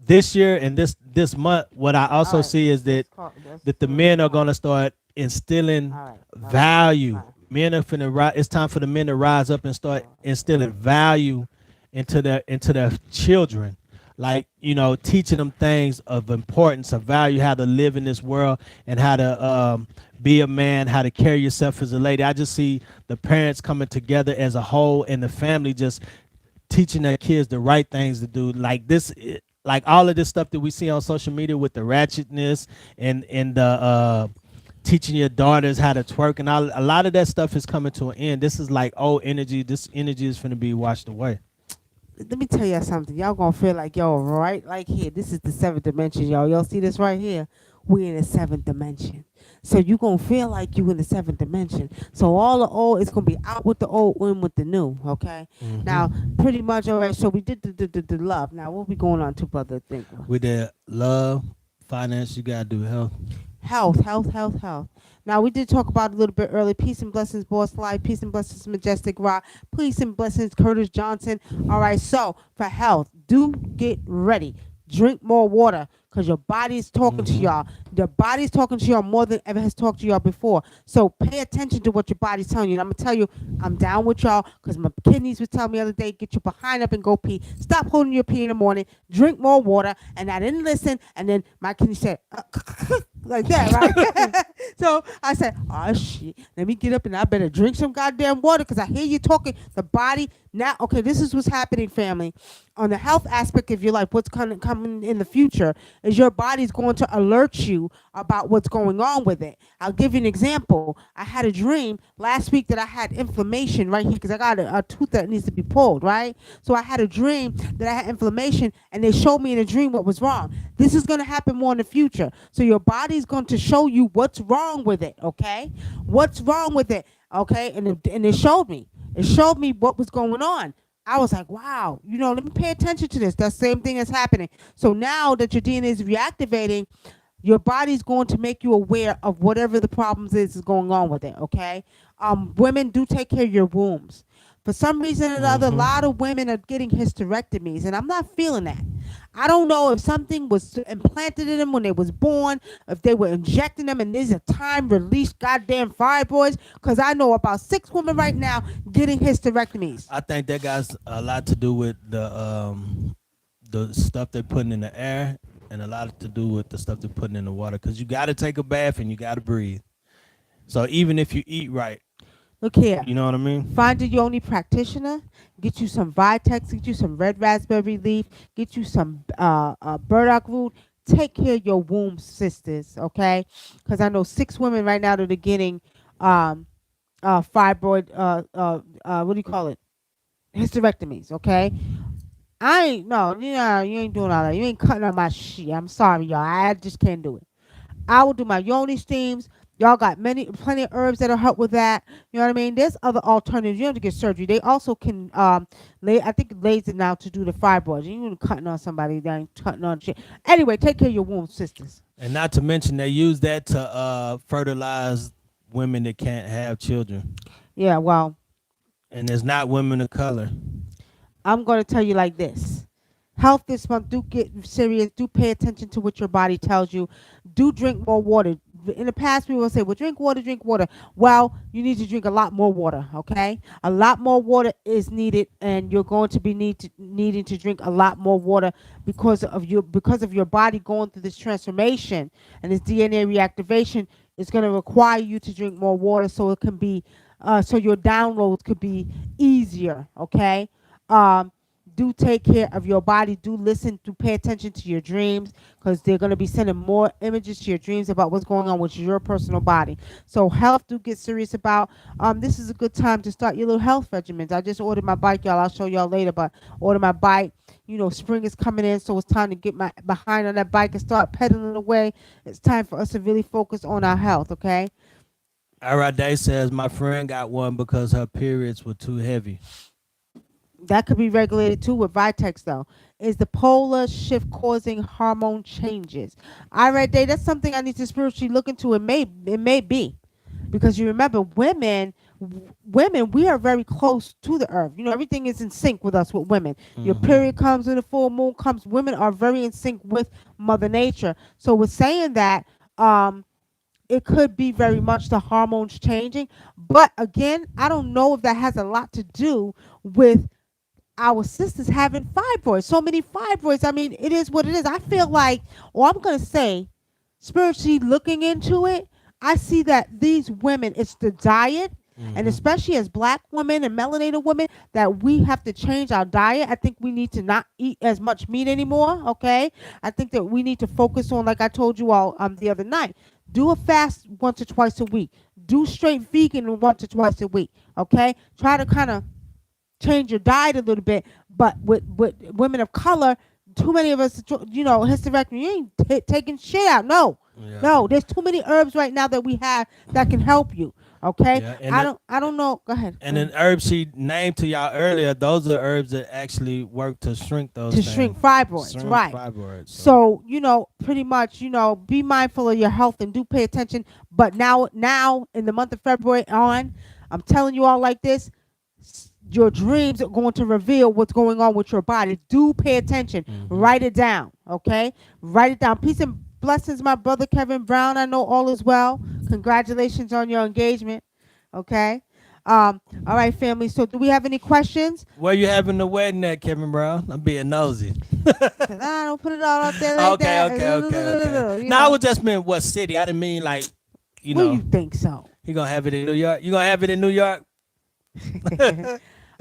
this year and this month. What I All also right, see is let's that call. Let's that the do it men are tomorrow. gonna start instilling All right, all right, value. fine. Men are finna rise. It's time for the men to rise up and start Well, instilling value into their children. Like, teaching them things of importance, of value, how to live in this world, and how to be a man, how to carry yourself as a lady. I just see the parents coming together as a whole, and the family just teaching their kids the right things to do. Like like all of this stuff that we see on social media with the ratchetness and the teaching your daughters how to twerk and all, a lot of that stuff is coming to an end. This is like old energy. This energy is going to be washed away. let me tell y'all something. Y'all gonna feel like y'all right like here. This is the seventh dimension, y'all. Y'all see this right here? We in the seventh dimension. So you gonna feel like you in the seventh dimension. So all the old is gonna be out with the old, in with the new. Okay. Now, Hmm. pretty much, all right. So we did the love. Now what we going on to, brother? Think With that love, finance, you got to do health. health. Now we did talk about it a little bit earlier. Peace and blessings, boss life. Peace and blessings, majestic rock. Peace and blessings, Curtis Johnson. All right. So for health, do get ready. Drink more water because your body is talking to y'all. Hmm. Your body's talking to y'all more than ever has talked to y'all before. So pay attention to what your body's telling you. And I'm gonna tell you, I'm down with y'all because my kidneys was telling me the other day, get your behind up and go pee. Stop holding your pee in the morning. Drink more water. And I didn't listen. And then my kidney said, like that, right? So I said, oh shit, let me get up and I better drink some goddamn water because I hear you talking. The body now, okay, this is what's happening, family. On the health aspect of your life, what's coming in the future is your body's going to alert you about what's going on with it. I'll give you an example. I had a dream last week that I had inflammation right here because I got a tooth that needs to be pulled, right? So I had a dream that I had inflammation and they showed me in a dream what was wrong. This is going to happen more in the future. So your body's going to show you what's wrong with it, okay? What's wrong with it, okay? And it showed me. It showed me what was going on. I was like, wow, let me pay attention to this. That same thing is happening. So now that your DNA is reactivating, your body's going to make you aware of whatever the problems is going on with it. Okay. Women, do take care of your wombs. For some reason or another, a lot of Hmm. women are getting hysterectomies, and I'm not feeling that. I don't know if something was implanted in them when they was born, if they were injecting them, and there's a time release goddamn fibroids. Because I know about 6 women right now getting hysterectomies. I think that got a lot to do with the stuff they're putting in the air, and a lot to do with the stuff they're putting in the water. Because you got to take a bath and you got to breathe. So even if you eat right, Look here. you know what I mean. Find a yoni practitioner. Get you some Vitex. Get you some red raspberry leaf. Get you some burdock root. Take care of your womb, sisters. Okay, because I know 6 women right now that are getting um, fibroid. What do you call it? Hysterectomies. Okay. I ain't no. You ain't doing all that. You ain't cutting on my shit. I'm sorry, y'all. I just can't do it. I will do my yoni steams. Y'all got plenty of herbs that'll help with that. You know what I mean? There's other alternatives. You don't have to get surgery. They also can lay. I think laser now to do the fibroids. You ain't cutting on somebody that ain't cutting on shit. Anyway, take care of your womb, sisters. And not to mention they use that to fertilize women that can't have children. Yeah. Well, And it's not women of color. I'm going to tell you like this. Health this month, do get serious. Do pay attention to what your body tells you. Do drink more water. In the past, we will say, well, drink water, drink water. Well, you need to drink a lot more water, okay? A lot more water is needed, and you're going to be needing to drink a lot more water because of your body going through this transformation and this DNA reactivation is going to require you to drink more water so it can be so your downloads could be easier, okay? Um, do take care of your body. Do listen, do pay attention to your dreams, because they're going to be sending more images to your dreams about what's going on with your personal body. So health, do get serious about. This is a good time to start your little health regimens. I just ordered my bike, y'all. I'll show y'all later, but order my bike. You know, spring is coming in, so it's time to get my behind on that bike and start pedaling away. It's time for us to really focus on our health, okay? Arade says my friend got one because her periods were too heavy. That could be regulated too with Vitex though. Is the polar shift causing hormone changes? I read that that's something I need to spiritually look into. It may be. Because you remember women, we are very close to the earth. You know, everything is in sync with us with women. Your period comes when the full moon comes. Women are very in sync with Mother Nature. So with saying that, it could be very much the hormones changing. But again, I don't know if that has a lot to do with our sisters having fibroids, so many fibroids. I mean, it is what it is. I feel like, or I'm going to say, spiritually looking into it, I see that these women, it's the diet, and especially as black women and melanated women, that we have to change our diet. I think we need to not eat as much meat anymore, okay? I think that we need to focus on, like I told you all the other night, do a fast once or twice a week. Do straight vegan once or twice a week, okay? Try to kind of change your diet a little bit. But with women of color, too many of us, you know, hysterectomy, you ain't taking shit out. No, no, there's too many herbs right now that we have that can help you. Okay, I don't know. Go ahead. And then herbs she named to y'all earlier, those are herbs that actually work to shrink those things. Shrink fibroids, Shrink right? Fibroids. So you know, pretty much, you know, be mindful of your health and do pay attention. But now in the month of February on, I'm telling you all like this. Your dreams are going to reveal what's going on with your body. Do pay attention. Write it down, okay? Write it down. Peace and blessings, my brother Kevin Brown. I know all is well. Congratulations on your engagement, okay? All right, family. So do we have any questions? Where you having the wedding at, Kevin Brown? I'm being nosy. I don't put it all out there like that. Okay. No, I was just meant what city. I didn't mean like, you know. Well, you think so? You gonna have it in New York? You gonna have it in New York?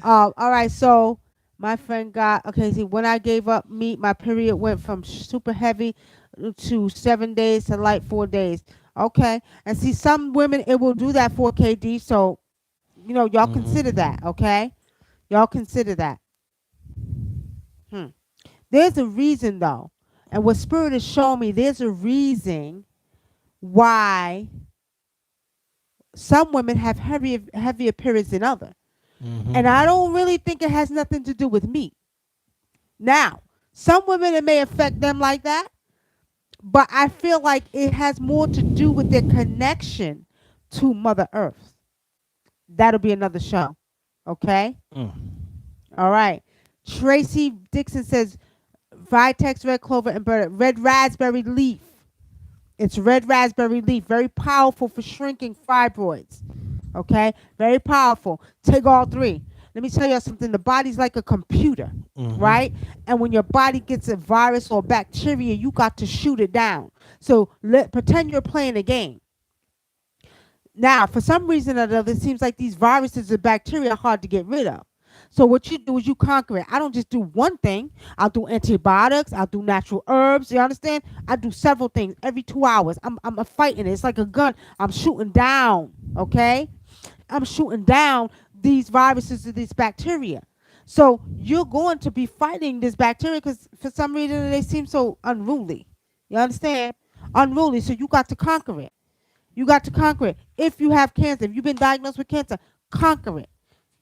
All right, so my friend got, okay, see, when I gave up meat, my period went from super heavy to 7 days to light 4 days. Okay, and see, some women, it will do that for KD, so, you know, y'all consider that, okay? Y'all consider that. There's a reason, though, and what Spirit is showing me, there's a reason why some women have heavier periods than others. And I don't really think it has nothing to do with meat. Now, some women, it may affect them like that, but I feel like it has more to do with their connection to Mother Earth. That'll be another show. Okay? All right. Tracy Dixon says, Vitex, red clover, and red raspberry leaf. It's red raspberry leaf. Very powerful for shrinking fibroids. Okay, very powerful. Take all three. Let me tell you something. The body's like a computer, right? And when your body gets a virus or bacteria, you got to shoot it down. So pretend you're playing a game. Now, for some reason or other, it seems like these viruses and bacteria are hard to get rid of. So what you do is you conquer it. I don't just do one thing. I'll do antibiotics. I'll do natural herbs. You understand? I do several things every 2 hours. I'm fighting it. It's like a gun. I'm shooting down. Okay? I'm shooting down these viruses and these bacteria. So you're going to be fighting this bacteria because for some reason they seem so unruly. You understand? Unruly. So you got to conquer it. You got to conquer it. If you have cancer, if you've been diagnosed with cancer, conquer it.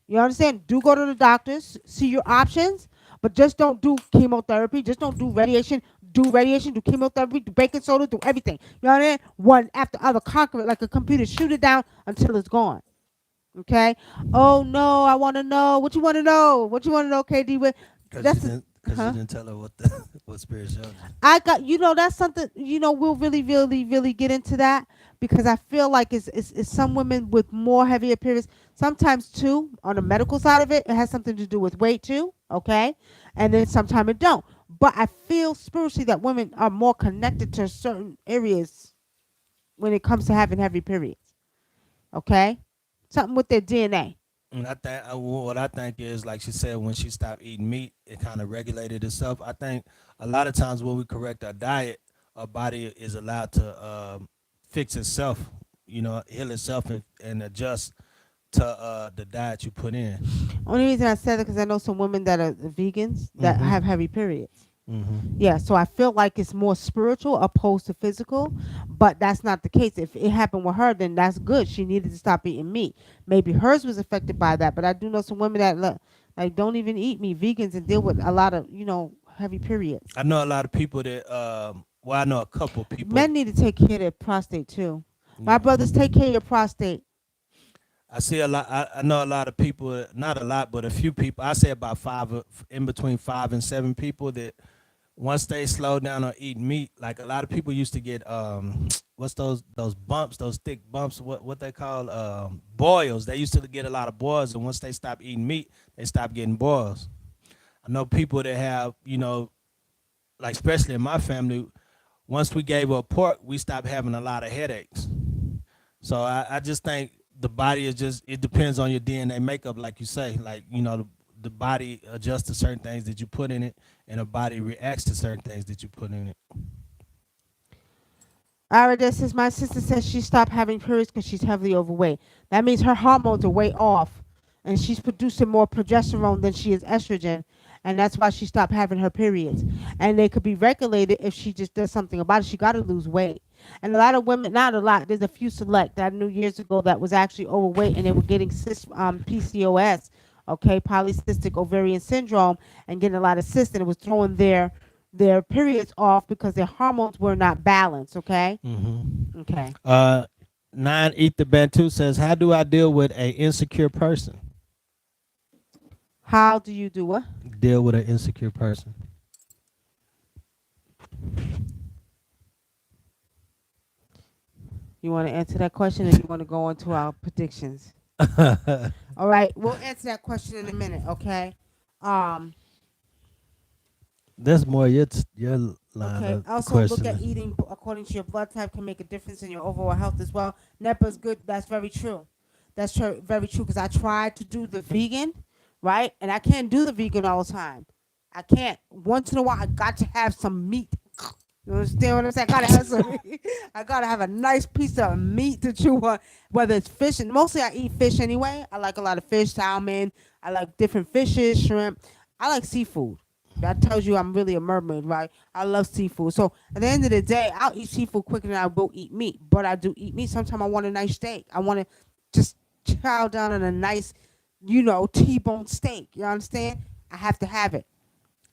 You understand? Do go to the doctors, see your options, but just don't do chemotherapy. Just don't do radiation. Do radiation, do chemotherapy, do baking soda, do everything. You know what I mean? One after the other, conquer it like a computer. Shoot it down until it's gone. Okay? Oh, no, I want to know. What you want to know? What you want to know, KD? Because you didn't tell her what spirit showed you. I got, you know, that's something, you know, we'll really, really, really get into that because I feel like it's some women with more heavier periods. Sometimes, too, on the medical side of it, it has something to do with weight, too, okay? And then sometimes it don't. But I feel spiritually that women are more connected to certain areas when it comes to having heavy periods, okay? Something with their DNA. And I think what I think is, like she said, when she stopped eating meat, it kind of regulated itself. I think a lot of times when we correct our diet, our body is allowed to fix itself, heal itself and adjust to the diet you put in. Only reason I said it because I know some women that are vegans that have Mhm. heavy periods. Mhm. Yeah, so I feel like it's more spiritual opposed to physical, but that's not the case. If it happened with her, then that's good. She needed to stop eating meat. Maybe hers was affected by that, but I do know some women that like don't even eat meat, vegans, and deal with a lot of heavy periods. I know a lot of people that. Well, I know a couple people. Men need to take care of their prostate too. My Yeah. brothers, take care of your prostate. I see a lot. I know a lot of people. Not a lot, but a few people. I say about five, in between 5 and 7 people that once they slow down on eating meat, like a lot of people used to get what's those bumps, those thick bumps, what they call boils. They used to get a lot of boils, and once they stop eating meat, they stop getting boils. I know people that have, like especially in my family, once we gave up pork, we stopped having a lot of headaches. So I just think the body is just, it depends on your DNA makeup, like you say. Like, the body adjusts to certain things that you put in it, and the body reacts to certain things that you put in it. Arada says my sister says she stopped having periods because she's heavily overweight. That means her hormones are way off, and she's producing more progesterone than she is estrogen, and that's why she stopped having her periods. And they could be regulated if she just does something about it. She got to lose weight. And a lot of women, not a lot, there's a few select that I knew years ago that was actually overweight, and they were getting PCOS, okay, polycystic ovarian syndrome, and getting a lot of cysts, and it was throwing their periods off because their hormones were not balanced. Okay. Mm-hmm. Okay. Uh, Nine Ether Bantu says, "How do I deal with a insecure person? How do you do what? Deal with an insecure person." You want to answer that question, or you want to go on to our predictions? All right, we'll answer that question in a minute. Okay. Um. That's more your line Okay. of Also, look at questioning. eating according to your blood type can make a difference in your overall health as well. NEPA's good. That's very true. That's very true because I tried to do the vegan, right? And I can't do the vegan all the time. I can't. Once in a while, I got to have some meat. You understand what I'm saying? I gotta have some. I gotta have a nice piece of meat to chew on. Whether it's fish, and mostly I eat fish anyway. I like a lot of fish, salmon. I like different fishes, shrimp. I like seafood. That tells you I'm really a mermaid, right? I love seafood. So at the end of the day, I'll eat seafood quicker than I will eat meat. But I do eat meat. Sometimes I want a nice steak. I want to just chow down on a nice, T-bone steak. You understand? I have to have it.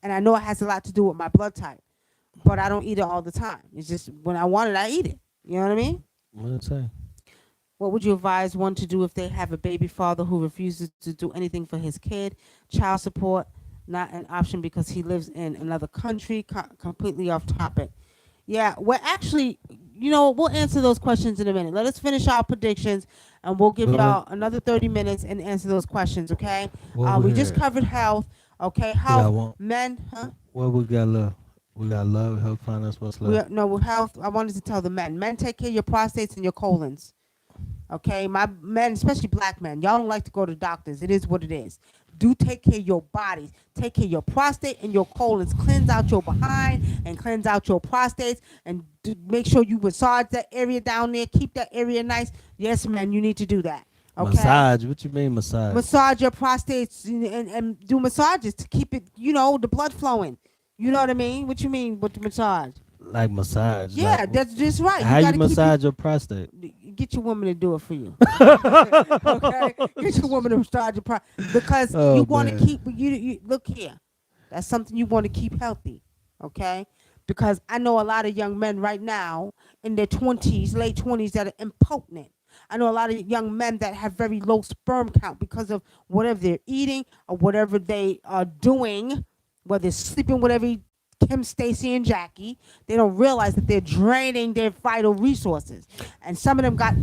And I know it has a lot to do with my blood type. But I don't eat it all the time. It's just when I want it, I eat it. You know what I mean? What did I say? What would you advise one to do if they have a baby father who refuses to do anything for his kid? Child support, not an option because he lives in another country. Completely off topic. Yeah, we're actually, we'll answer those questions in a minute. Let us finish our predictions, and we'll give Well, y'all another 30 minutes and answer those questions. Okay? what We we just heard? covered health. Okay, We got health, one. men, huh? What we got love? We got love, help, finance. What's We left? no with health. I wanted to tell the men. Men, take care of your prostates and your colons. Okay, my men, especially black men, y'all don't like to go to doctors. It is what it is. Do take care of your bodies. Take care of your prostate and your colons. Cleanse out your behind and cleanse out your prostates, and make sure you massage that area down there. Keep that area nice. Yes, man, you need to do that. Okay. Massage. What you mean massage? Massage your prostates and do massages to keep it, the blood flowing. You know what I mean? What you mean with the massage? Like massage. Yeah, that's just right. How You you got to keep massage your prostate? get your woman to do it for you. Okay, get your woman to massage your because you Oh want to man. keep you look here. That's something you want to keep healthy. Okay, because I know a lot of young men right now in their 20s, late 20s that are impotent. I know a lot of young men that have very low sperm count because of whatever they're eating or whatever they are doing, whether it's sleeping with every Kim, Stacy, and Jackie. They don't realize that they're draining their vital resources. And some of them got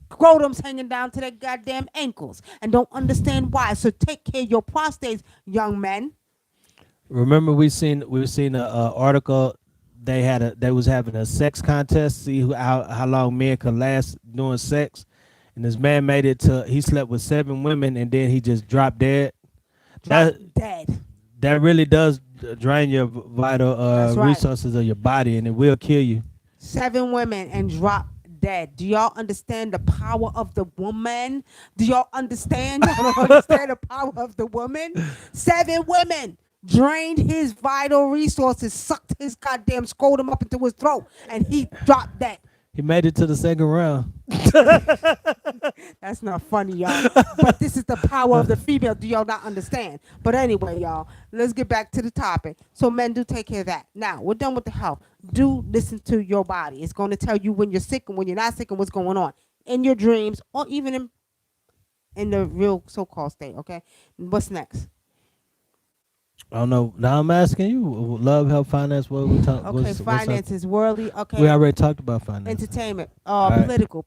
scrotums hanging down to their goddamn ankles and don't understand why. So take care of your prostates, young men. Remember we seen a article. They was having a sex contest. See how long men could last doing sex, and this man made it to. He slept with 7 women, and then he just dropped dead. Drop That dead. that really does drain your vital That's right. resources of your body, and it will kill you. 7 women and drop dead. Do y'all understand the power of the woman? Do y'all understand? Y'all don't understand the power of the woman? 7 women drained his vital resources, sucked his goddamn scrotum up into his throat, and he dropped dead. He made it to the second round. That's not funny, y'all. But this is the power of the female. Do y'all not understand? But anyway, y'all, let's get back to the topic. So men do take care of that. Now, we're done with the health. Do listen to your body. It's going to tell you when you're sick and when you're not sick and what's going on in your dreams or even in the real so-called state, okay? What's next? I don't know. Now I'm asking you. Love, health, finance. What we talk? Okay, What's our, finances, worldly, okay. we already talked about finance. Entertainment, right. political.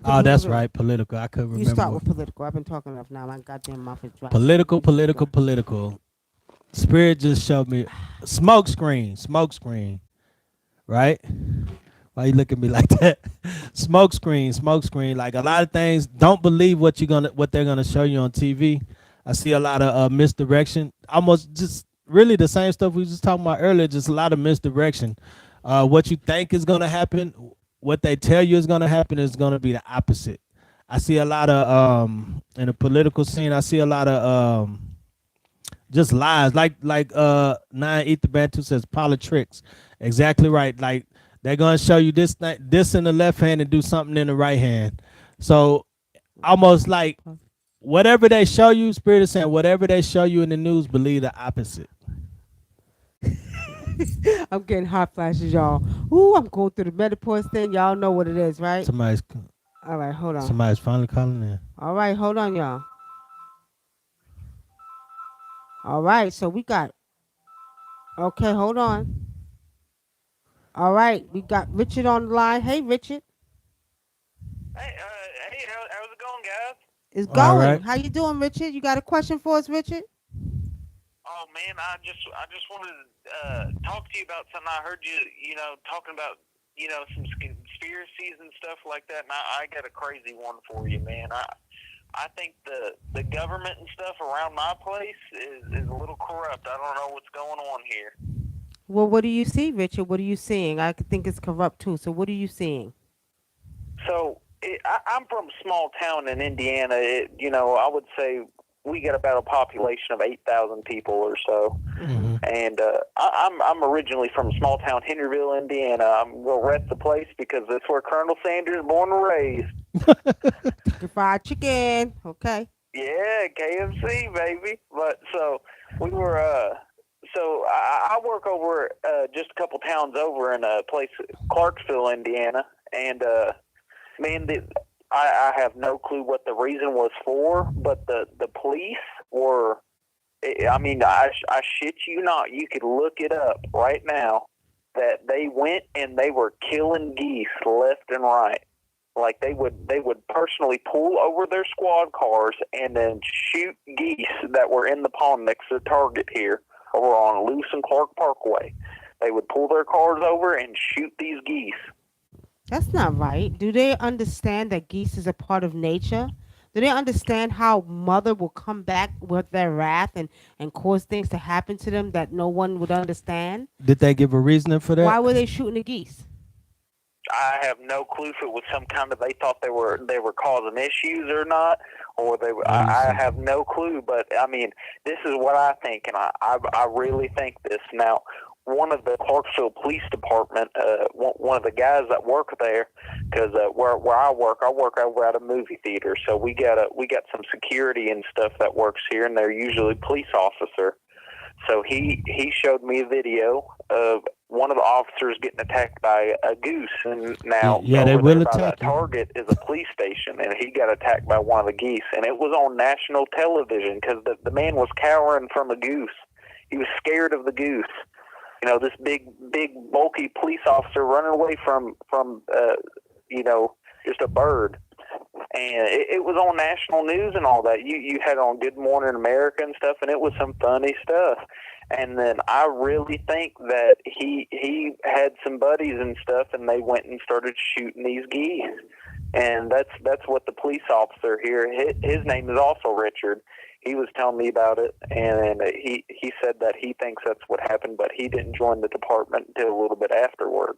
Oh, that's right. Political. I couldn't remember. You start with political. I've been talking enough now. My goddamn mouth is dry. Political. Spirit just showed me smoke screen. Right? Why you look at me like that? Smoke screen. Like a lot of things, don't believe what they're gonna show you on TV. I see a lot of misdirection. Almost just really the same stuff we was just talking about earlier. Just a lot of misdirection. What you think is gonna happen, what they tell you is gonna happen, is gonna be the opposite. I see a lot of in the political scene. I see a lot of just lies. Like Nine Ether Bantu says, politics. Exactly right. Like they're gonna show you this in the left hand and do something in the right hand. So almost like whatever they show you, Spirit is saying, whatever they show you in the news, believe the opposite. I'm getting hot flashes, y'all. Ooh, I'm going through the menopause thing. Y'all know what it is, right? All right, hold on. Somebody's finally calling in. All right, hold on, y'all. All right, so we got. Okay, hold on. All right, we got Richard on the line. Hey, Richard. Hey, how's it going, guys? It's All going. right. How you doing, Richard? You got a question for us, Richard? Oh man, I just wanted to talk to you about something. I heard you talking about some conspiracies and stuff like that. And I got a crazy one for you, man. I think the government and stuff around my place is a little corrupt. I don't know what's going on here. Well, what do you see, Richard? What are you seeing? I think it's corrupt too. So what are you seeing? So I'm from a small town in Indiana. I would say we got about a population of 8,000 people or so. Mm-hmm. And I'm originally from a small town, Henryville, Indiana. I'm going to rep the place because that's where Colonel Sanders was born and raised. Fried chicken. Okay. Yeah, KFC, baby. But so we were. So I work over just a couple towns over in a place, Clarksville, Indiana, and man, I have no clue what the reason was for, but the police were. I mean, I shit you not. You could look it up right now that they went and they were killing geese left and right. Like they would personally pull over their squad cars and then shoot geese that were in the pond next to the Target here over on Lewis and Clark Parkway. They would pull their cars over and shoot these geese. That's not right. Do they understand that geese is a part of nature? Do they understand how mother will come back with their wrath and cause things to happen to them that no one would understand? Did they give a reasoning for that? Why were they shooting the geese? I have no clue if it was some kind of they thought they were causing issues or not, or they were. I have no clue. But I mean, this is what I think, and I really think this now. One of the Clarksville Police Department, one of the guys that work there, because where I work over at a movie theater, so we got some security and stuff that works here, and they're usually police officer. So he showed me a video of one of the officers getting attacked by a goose, and now they over will there by attack that you. Target is a police station, and he got attacked by one of the geese, and it was on national television because the man was cowering from a goose. He was scared of the goose. This big, bulky police officer running away from just a bird. And it was on national news and all that. You had it on Good Morning America and stuff, and it was some funny stuff. And then I really think that he had some buddies and stuff, and they went and started shooting these geese. and that's what the police officer here. His name is also Richard. He was telling me about it, and he said that he thinks that's what happened, but he didn't join the department until a little bit afterward.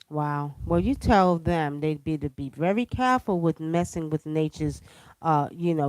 Wow. Well, you tell them they'd be to be very careful with messing with nature's,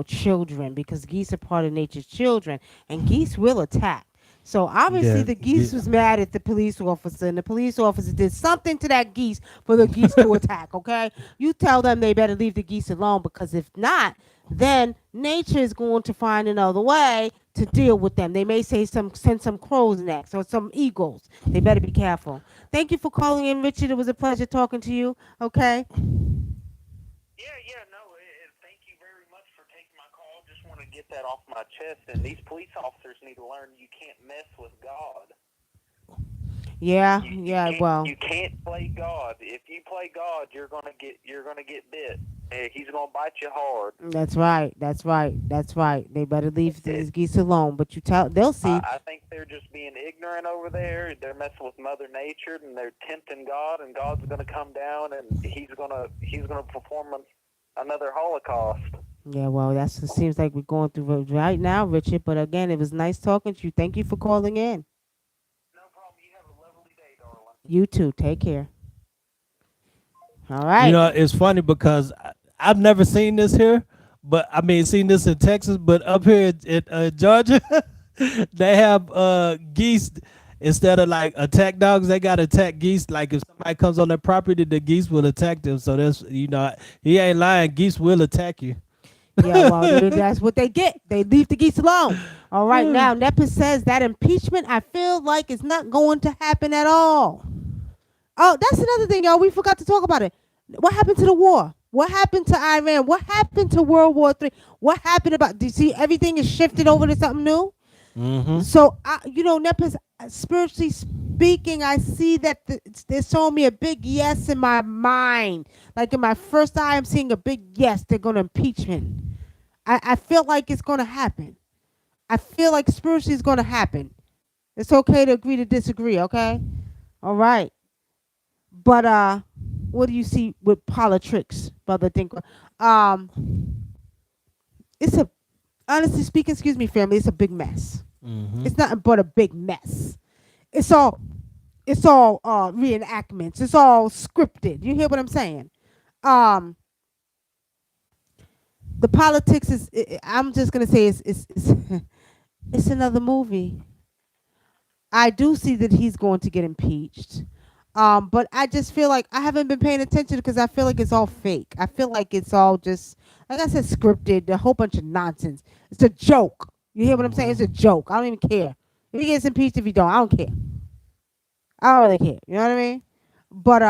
children, because geese are part of nature's children, and geese will attack. So obviously Yeah, the geese was mad at the police officer, and the police officer did something to that geese for the geese to attack. Okay, you tell them they better leave the geese alone, because if not, then nature is going to find another way to deal with them. They may send some crows next or some eagles. They better be careful. Thank you for calling in, Richard. It was a pleasure talking to you. Okay. Yeah, no. Thank you very much for taking my call. Just want to get that off my chest. And these police officers need to learn you can't mess with God. Yeah, You yeah. can't Well, you can't play God. If you play God, you're gonna get bit. He's gonna bite you hard. that's right. That's right. That's right. They better leave It, these geese alone. But they'll see. I think they're just being ignorant over there. They're messing with Mother Nature, and they're tempting God, and God's gonna come down, and he's gonna perform another Holocaust. Yeah, well, that's what seems like we're going through right now, Richard. But again, it was nice talking to you. Thank you for calling in. No problem. You have a lovely day, darling. You too. Take care. All you right. know, it's funny because I've never seen this here, but I mean, seen this in Texas, but up here in Georgia, they have geese. Instead of like attack dogs, they got attack geese. Like if somebody comes on their property, the geese will attack them. So that's, he ain't lying. Geese will attack you. Yeah, well, that's what they get. They leave the geese alone. All right. Now, Nepis says that impeachment, I feel like, is not going to happen at all. Oh, that's another thing, y'all. We forgot to talk about it. What happened to the war? What happened to Iran? What happened to World War III? What happened about? Do you see everything is shifted over to something new? Mm-hmm. So, Nepis, spiritually speaking, I see that they're showing me a big yes in my mind. Like in my first eye, I'm seeing a big yes. They're going to impeach him. I feel like it's going to happen. I feel like spiritually it's going to happen. It's okay to agree to disagree, okay? All right. But what do you see with politics, Brother Dinker? Um, it's a honestly speaking, excuse me, family, it's a big mess. Mm-hmm. It's nothing but a big mess. It's all reenactments. It's all scripted. You hear what I'm saying? Um, the politics is. I'm just gonna say it's it's another movie. I do see that he's going to get impeached. But I just feel like I haven't been paying attention because I feel like it's all fake. I feel like it's all just, like I said, scripted, a whole bunch of nonsense. It's a joke. You hear what I'm saying? It's a joke. I don't even care. If he gets impeached, if he don't, I don't care. I don't really care. You know what I mean? But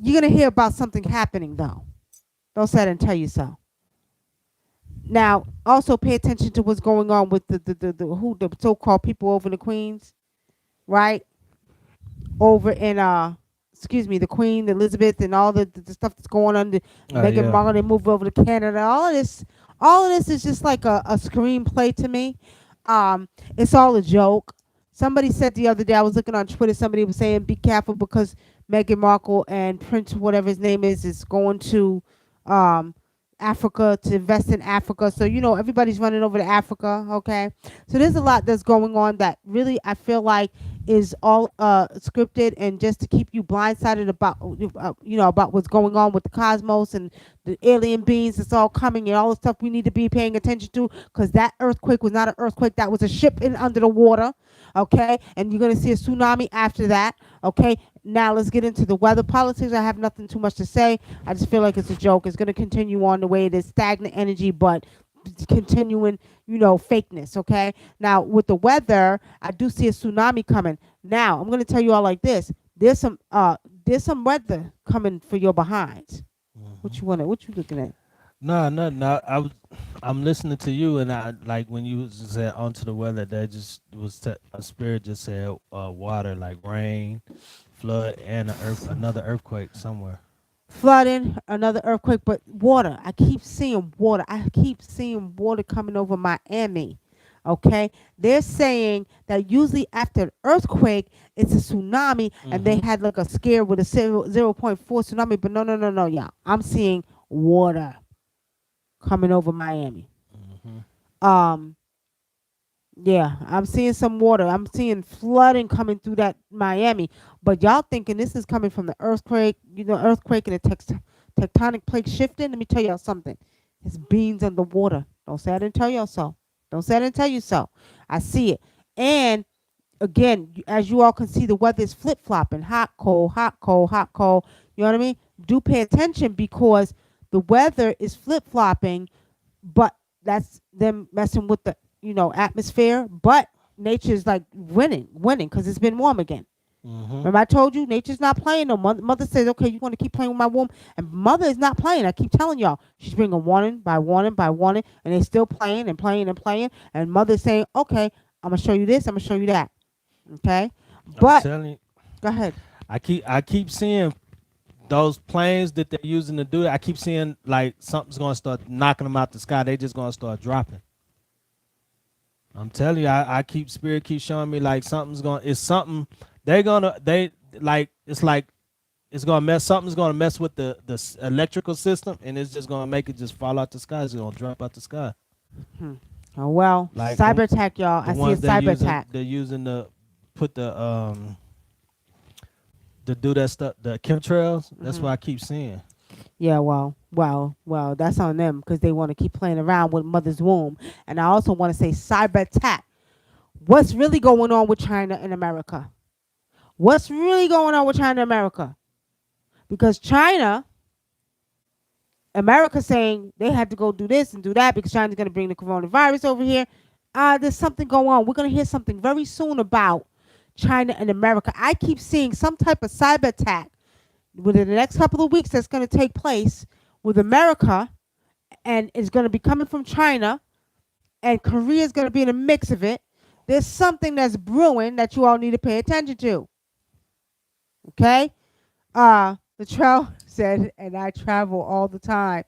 you're gonna hear about something happening though. They'll say it and tell you so. Now, also pay attention to what's going on with the so-called people over in the Queens, right? Over in excuse me, the Queen Elizabeth and all the stuff that's going on. Meghan Yeah. Markle, they moved over to Canada. All of this is just like a screenplay to me. It's all a joke. Somebody said the other day, I was looking on Twitter. Somebody was saying, "Be careful because Meghan Markle and Prince, whatever his name is going to um Africa to invest in Africa." So everybody's running over to Africa. Okay, so there's a lot that's going on that really I feel like is all scripted and just to keep you blindsided about about what's going on with the cosmos and the alien beings that's all coming and all the stuff we need to be paying attention to, because that earthquake was not an earthquake, that was a ship in under the water. Okay, and you're going to see a tsunami after that. Okay, now let's get into the weather politics. I have nothing too much to say. I just feel like it's a joke. It's going to continue on the way it is, stagnant energy, but continuing, fakeness. Okay, now with the weather, I do see a tsunami coming. Now I'm going to tell you all like this: there's some weather coming for your behinds. What you looking at? No, no, no. I'm listening to you, and I like when you said onto the weather. That just was a spirit just said water, like rain, flood, and another earthquake somewhere. Flooding, another earthquake, but water. I keep seeing water. I keep seeing water coming over Miami. Okay, they're saying that usually after an earthquake, it's a tsunami, and they Mm-hmm. had like a scare with a 0.4 tsunami. But no, no, no, no, y'all. I'm seeing water coming over Miami. Mm-hmm. Um, yeah, I'm seeing some water. I'm seeing flooding coming through that Miami. But y'all thinking this is coming from the earthquake, earthquake and the tectonic plate shifting? Let me tell y'all something. It's beans underwater. Don't say I didn't tell y'all so. Don't say I didn't tell you so. I see it. And again, as you all can see, the weather is flip flopping, hot, cold, hot, cold, hot, cold. You know what I mean? Do pay attention because the weather is flip flopping, but that's them messing with the atmosphere. But nature's like winning because it's been warm again. Mm-hmm. Remember, I told you nature's not playing. No, mother says, okay, you want to keep playing with my womb, and mother is not playing. I keep telling y'all, she's bringing warning by warning by warning, and they're still playing and playing and playing. And mother's saying, okay, I'm gonna show you this, I'm gonna show you that. Okay, I'm but telling you, go ahead. I keep seeing those planes that they're using to do that. I keep seeing like something's gonna start knocking them out the sky. They just gonna start dropping. I'm telling you, I keep spirit keep showing me like something's gonna. It's something they like. It's like it's gonna mess. Something's gonna mess with the electrical system, and it's just gonna make it just fall out the sky. It's gonna drop out the sky. Hmm. Oh well, Like cyber attack, y'all. the I see a ones they're cyber using. attack. They're using the put the to do that stuff. The chemtrails. That's Hmm. what I keep seeing. Yeah, well. That's on them because they want to keep playing around with mother's womb. And I also want to say cyber attack. What's really going on with China and America? What's really going on with China and America? Because America saying they had to go do this and do that because China's going to bring the coronavirus over here. There's something going on. We're going to hear something very soon about China and America. I keep seeing some type of cyber attack within the next couple of weeks that's going to take place with America, and it's going to be coming from China, and Korea is going to be in a mix of it. There's something that's brewing that you all need to pay attention to. Okay? Latrell said, and I travel all the time.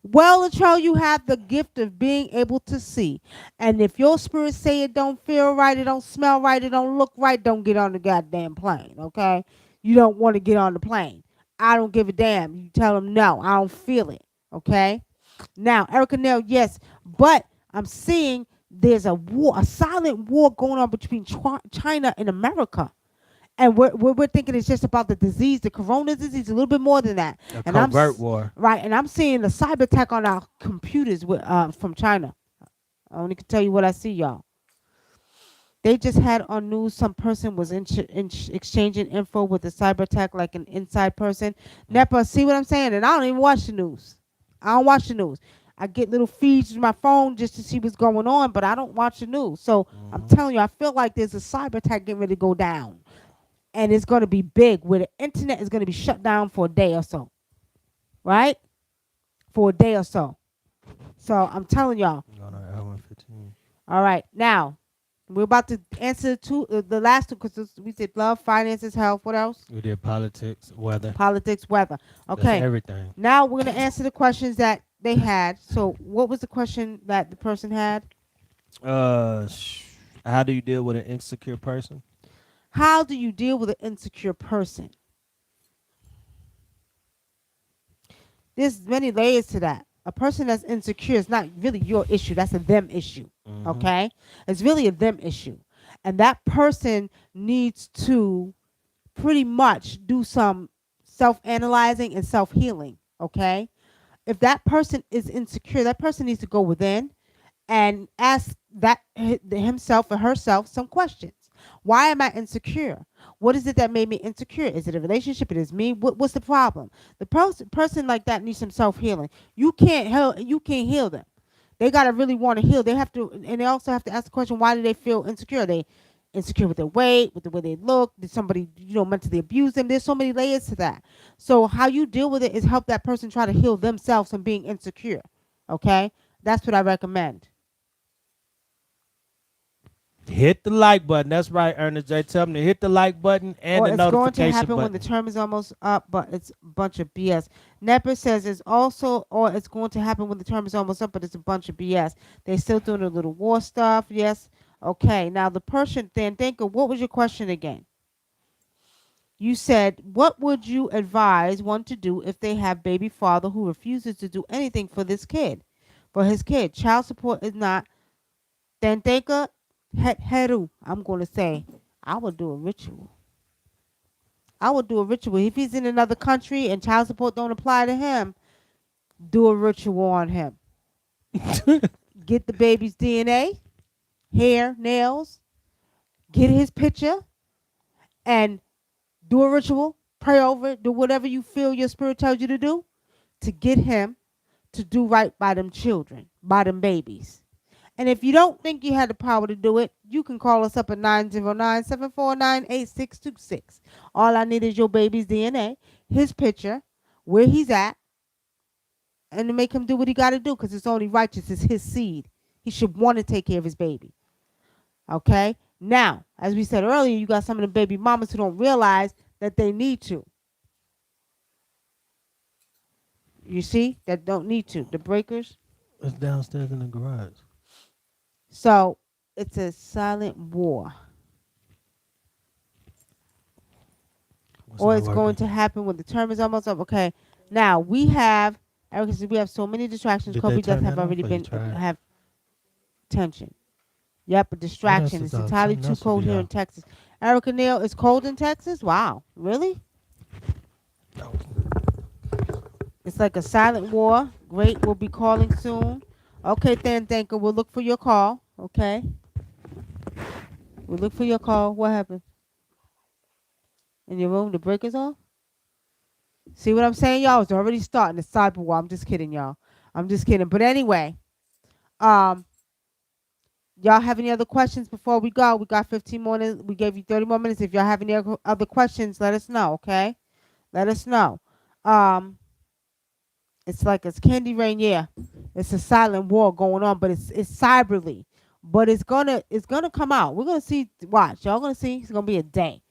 Well, Latrell, you have the gift of being able to see. And if your spirit say it don't feel right, it don't smell right, it don't look right, don't get on the goddamn plane, okay? You don't want to get on the plane. I don't give a damn. You tell them no, I don't feel it, okay? Now, Erica Nell, yes, but I'm seeing there's a war, a silent war going on between China and America. And we're thinking it's just about the disease, the corona disease, a little bit more than that. A And I'm covert war. right, and I'm seeing the cyber attack on our computers from China. I only can tell you what I see, y'all. They just had on news some person was exchanging info with a cyber attack, like an inside person. Nepa, see what I'm saying? And I don't even watch the news. I don't watch the news. I get little feeds to my phone just to see what's going on, but I don't watch the news. So I'm Mm-hmm. telling you, I feel like there's a cyber attack getting ready to go down, and it's going to be big, where the internet is going to be shut down for a day or so, right? For a day or so. So I'm telling y'all. On our L-115. All right, now we're about to answer the last two because we said love, finances, health. What else? We did politics, weather. Politics, weather. That's Okay. everything. Now we're gonna answer the questions that they had. So what was the question that the person had? How do you deal with an insecure person? How do you deal with an insecure person? There's many layers to that. A person that's insecure is not really your issue. That's a them issue. Mm-hmm. Okay? It's really a them issue. And that person needs to pretty much do some self-analyzing and self-healing. Okay? If that person is insecure, that person needs to go within and ask that himself or herself some questions. Why am I insecure? What is it that made me insecure? Is it a relationship? It is me. What's the problem? The person like that needs some self healing. You can't help. You can't heal them. They gotta really want to heal. They have to, and they also have to ask the question: why do they feel insecure? Are they insecure with their weight, with the way they look? Did somebody, mentally abuse them? There's so many layers to that. So how you deal with it is help that person try to heal themselves from being insecure. Okay, that's what I recommend. Hit the like button. That's right, Ernest J. Tell them to hit the like button and Or the it's going to notification happen when the button. term is almost up, but it's a bunch of BS. Nepper says it's also, or it's going to happen when the term is almost up, but it's a bunch of BS. They're still doing a little war stuff. Yes. Okay. Now the person then think of what was your question again? You said, what would you advise one to do if they have baby father who refuses to do anything for this kid, for his kid? Child support is not. Then think of heru. I'm going to say, I would do a ritual. I would do a ritual. If he's in another country and child support don't apply to him, do a ritual on him. Get the baby's DNA, hair, nails, get his picture, and do a ritual. Pray over it. Do whatever you feel your spirit tells you to do to get him to do right by them children, by them babies. And if you don't think you had the power to do it, you can call us up at 909-749-8626. All I need is your baby's DNA, his picture, where he's at, and to make him do what he got to do because it's only righteous. It's his seed. He should want to take care of his baby. Okay? Now, as we said earlier, you got some of the baby mamas who don't realize that they need to. You see? That don't need to. The breakers. It's downstairs in the garage. So it's a silent war. Or it's going to happen when the term is almost up. Okay. Now we have, Erica says we have so many distractions. Did Kobe they deaths turn have that off already or you been tried? have tension. Yep, a distraction. is It's entirely something too else will cold be here out. in Texas. Erica Neal, it's cold in Texas? Wow. Really? No. It's like a silent war. Great. We'll be calling soon. Okay, then, thank you. We'll look for your call. Okay. We'll look for your call. What happened? In your room, the breaker's off? See what I'm saying, y'all? It's already starting the cyber war. I'm just kidding, y'all. I'm just kidding. But anyway, y'all have any other questions before we go? We got 15 more minutes. We gave you 30 more minutes. If y'all have any other questions, let us know, okay? Let us know. It's like it's candy rain, yeah. It's a silent war going on, but it's cyberly. But it's gonna come out. We're gonna see. Watch, y'all gonna see. It's gonna be a day.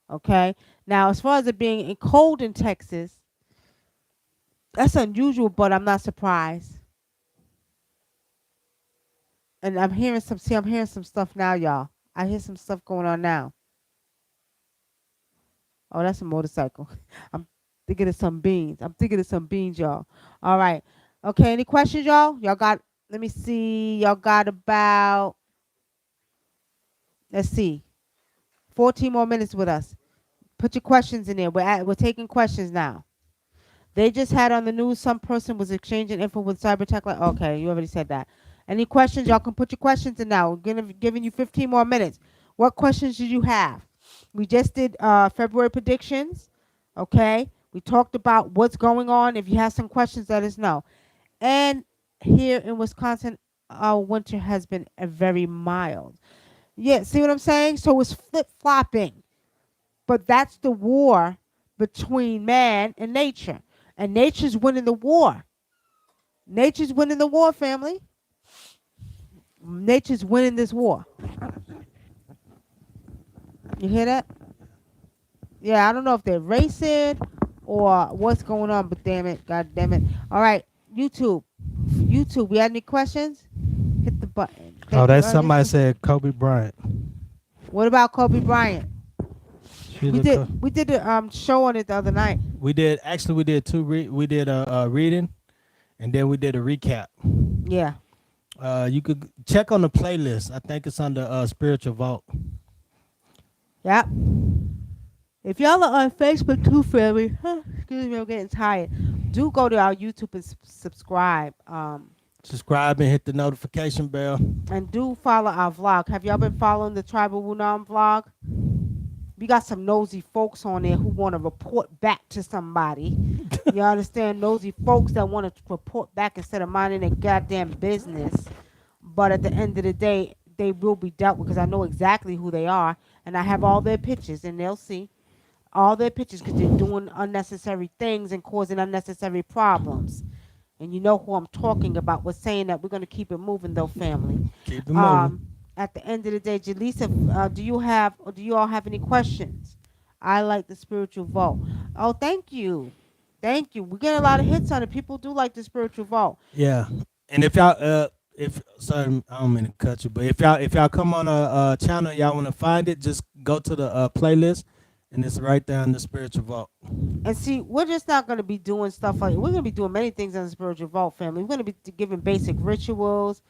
Okay. Now, as far as it being cold in Texas, that's unusual, but I'm not surprised. And I'm hearing some. See, I'm hearing some stuff now, y'all. I hear some stuff going on now. Oh, that's a motorcycle. I'm thinking of some beans. I'm thinking of some beans, y'all. All right. Okay. Any questions, y'all? Y'all got. Let me see. Y'all got about. Let's see. 14 more minutes with us. Put your questions in there. We're taking questions now. They just had on the news some person was exchanging info with cyber tech. Like, okay, you already said that. Any questions? Y'all can put your questions in now. We're giving you 15 more minutes. What questions did you have? We just did February predictions. Okay. We talked about what's going on. If you have some questions, let us know. And here in Wisconsin, our winter has been very mild. Yeah, see what I'm saying? So it's flip-flopping. But that's the war between man and nature. And nature's winning the war. Nature's winning the war, family. Nature's winning this war. You hear that? Yeah, I don't know if they're racing or what's going on, but damn it, god damn it. All right, YouTube. YouTube, we had any questions? Hit the button. Oh, that's somebody said Kobe Bryant. What about Kobe Bryant? She's We a did the show on it the other night. We did two. We did a reading, and then we did a recap. Yeah. You could check on the playlist. I think it's under Spiritual Vault. Yep. If y'all are on Facebook too, family, excuse me, I'm getting tired. Do go to our YouTube and subscribe. Subscribe and hit the notification bell. And do follow our vlog. Have y'all been following the Tribal Wunam vlog? We got some nosy folks on there who want to report back to somebody. You understand? Nosy folks that want to report back instead of minding their goddamn business. But at the end of the day, they will be dealt with because I know exactly who they are. And I have all their pictures, and they'll see all their pictures because they're doing unnecessary things and causing unnecessary problems. And you know who I'm talking about. We're saying that we're going to keep it moving, though, family. Keep it moving. at the end of the day, Jaleesa, do you all have any questions? I like the spiritual vault. Oh, thank you. Thank you. We get a lot of hits on it. People do like the spiritual vault. Yeah, and if y'all if sorry, I don't mean to cut you, but if y'all come on a channel, y'all want to find it, just go to the playlist, and it's right there in the spiritual vault. And see, we're just not going to be doing stuff like we're going to be doing many things in the spiritual vault family. We're going to be giving basic rituals.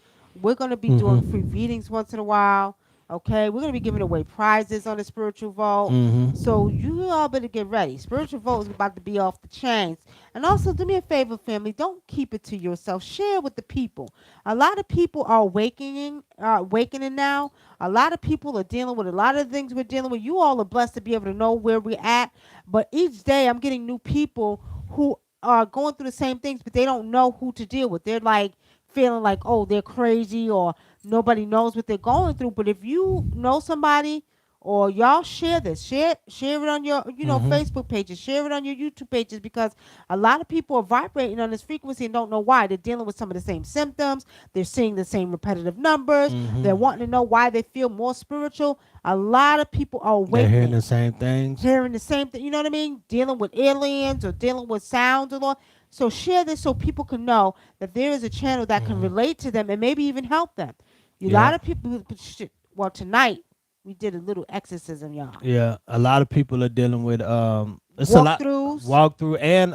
We're going to be doing free readings once in a while. Okay, we're going to be giving away prizes on the spiritual vault. So you all better get ready. Spiritual vault is about to be off the chains. And also, do me a favor, family. Don't keep it to yourself. Share with the people. A lot of people are awakening now. A lot of people are dealing with a lot of things we're dealing with. You all are blessed to be able to know where we're at. But each day, I'm getting new people who are going through the same things, but they don't know who to deal with. They're like feeling like, oh, they're crazy or nobody knows what they're going through. But if you know somebody or y'all share this, share it on your, Facebook pages, share it on your YouTube pages, because a lot of people are vibrating on this frequency and don't know why. They're dealing with some of the same symptoms. They're seeing the same repetitive numbers. They're wanting to know why they feel more spiritual. A lot of people are They're awakening. hearing the same things. Hearing the same thing, you know what I mean? Dealing with aliens or dealing with sounds and all. So share this so people can know that there is a channel that can relate to them and maybe even help them. A lot of people, well, tonight we did a little exorcism, y'all. Yeah, a lot of people are dealing with it's Walkthroughs. a lot walkthrough and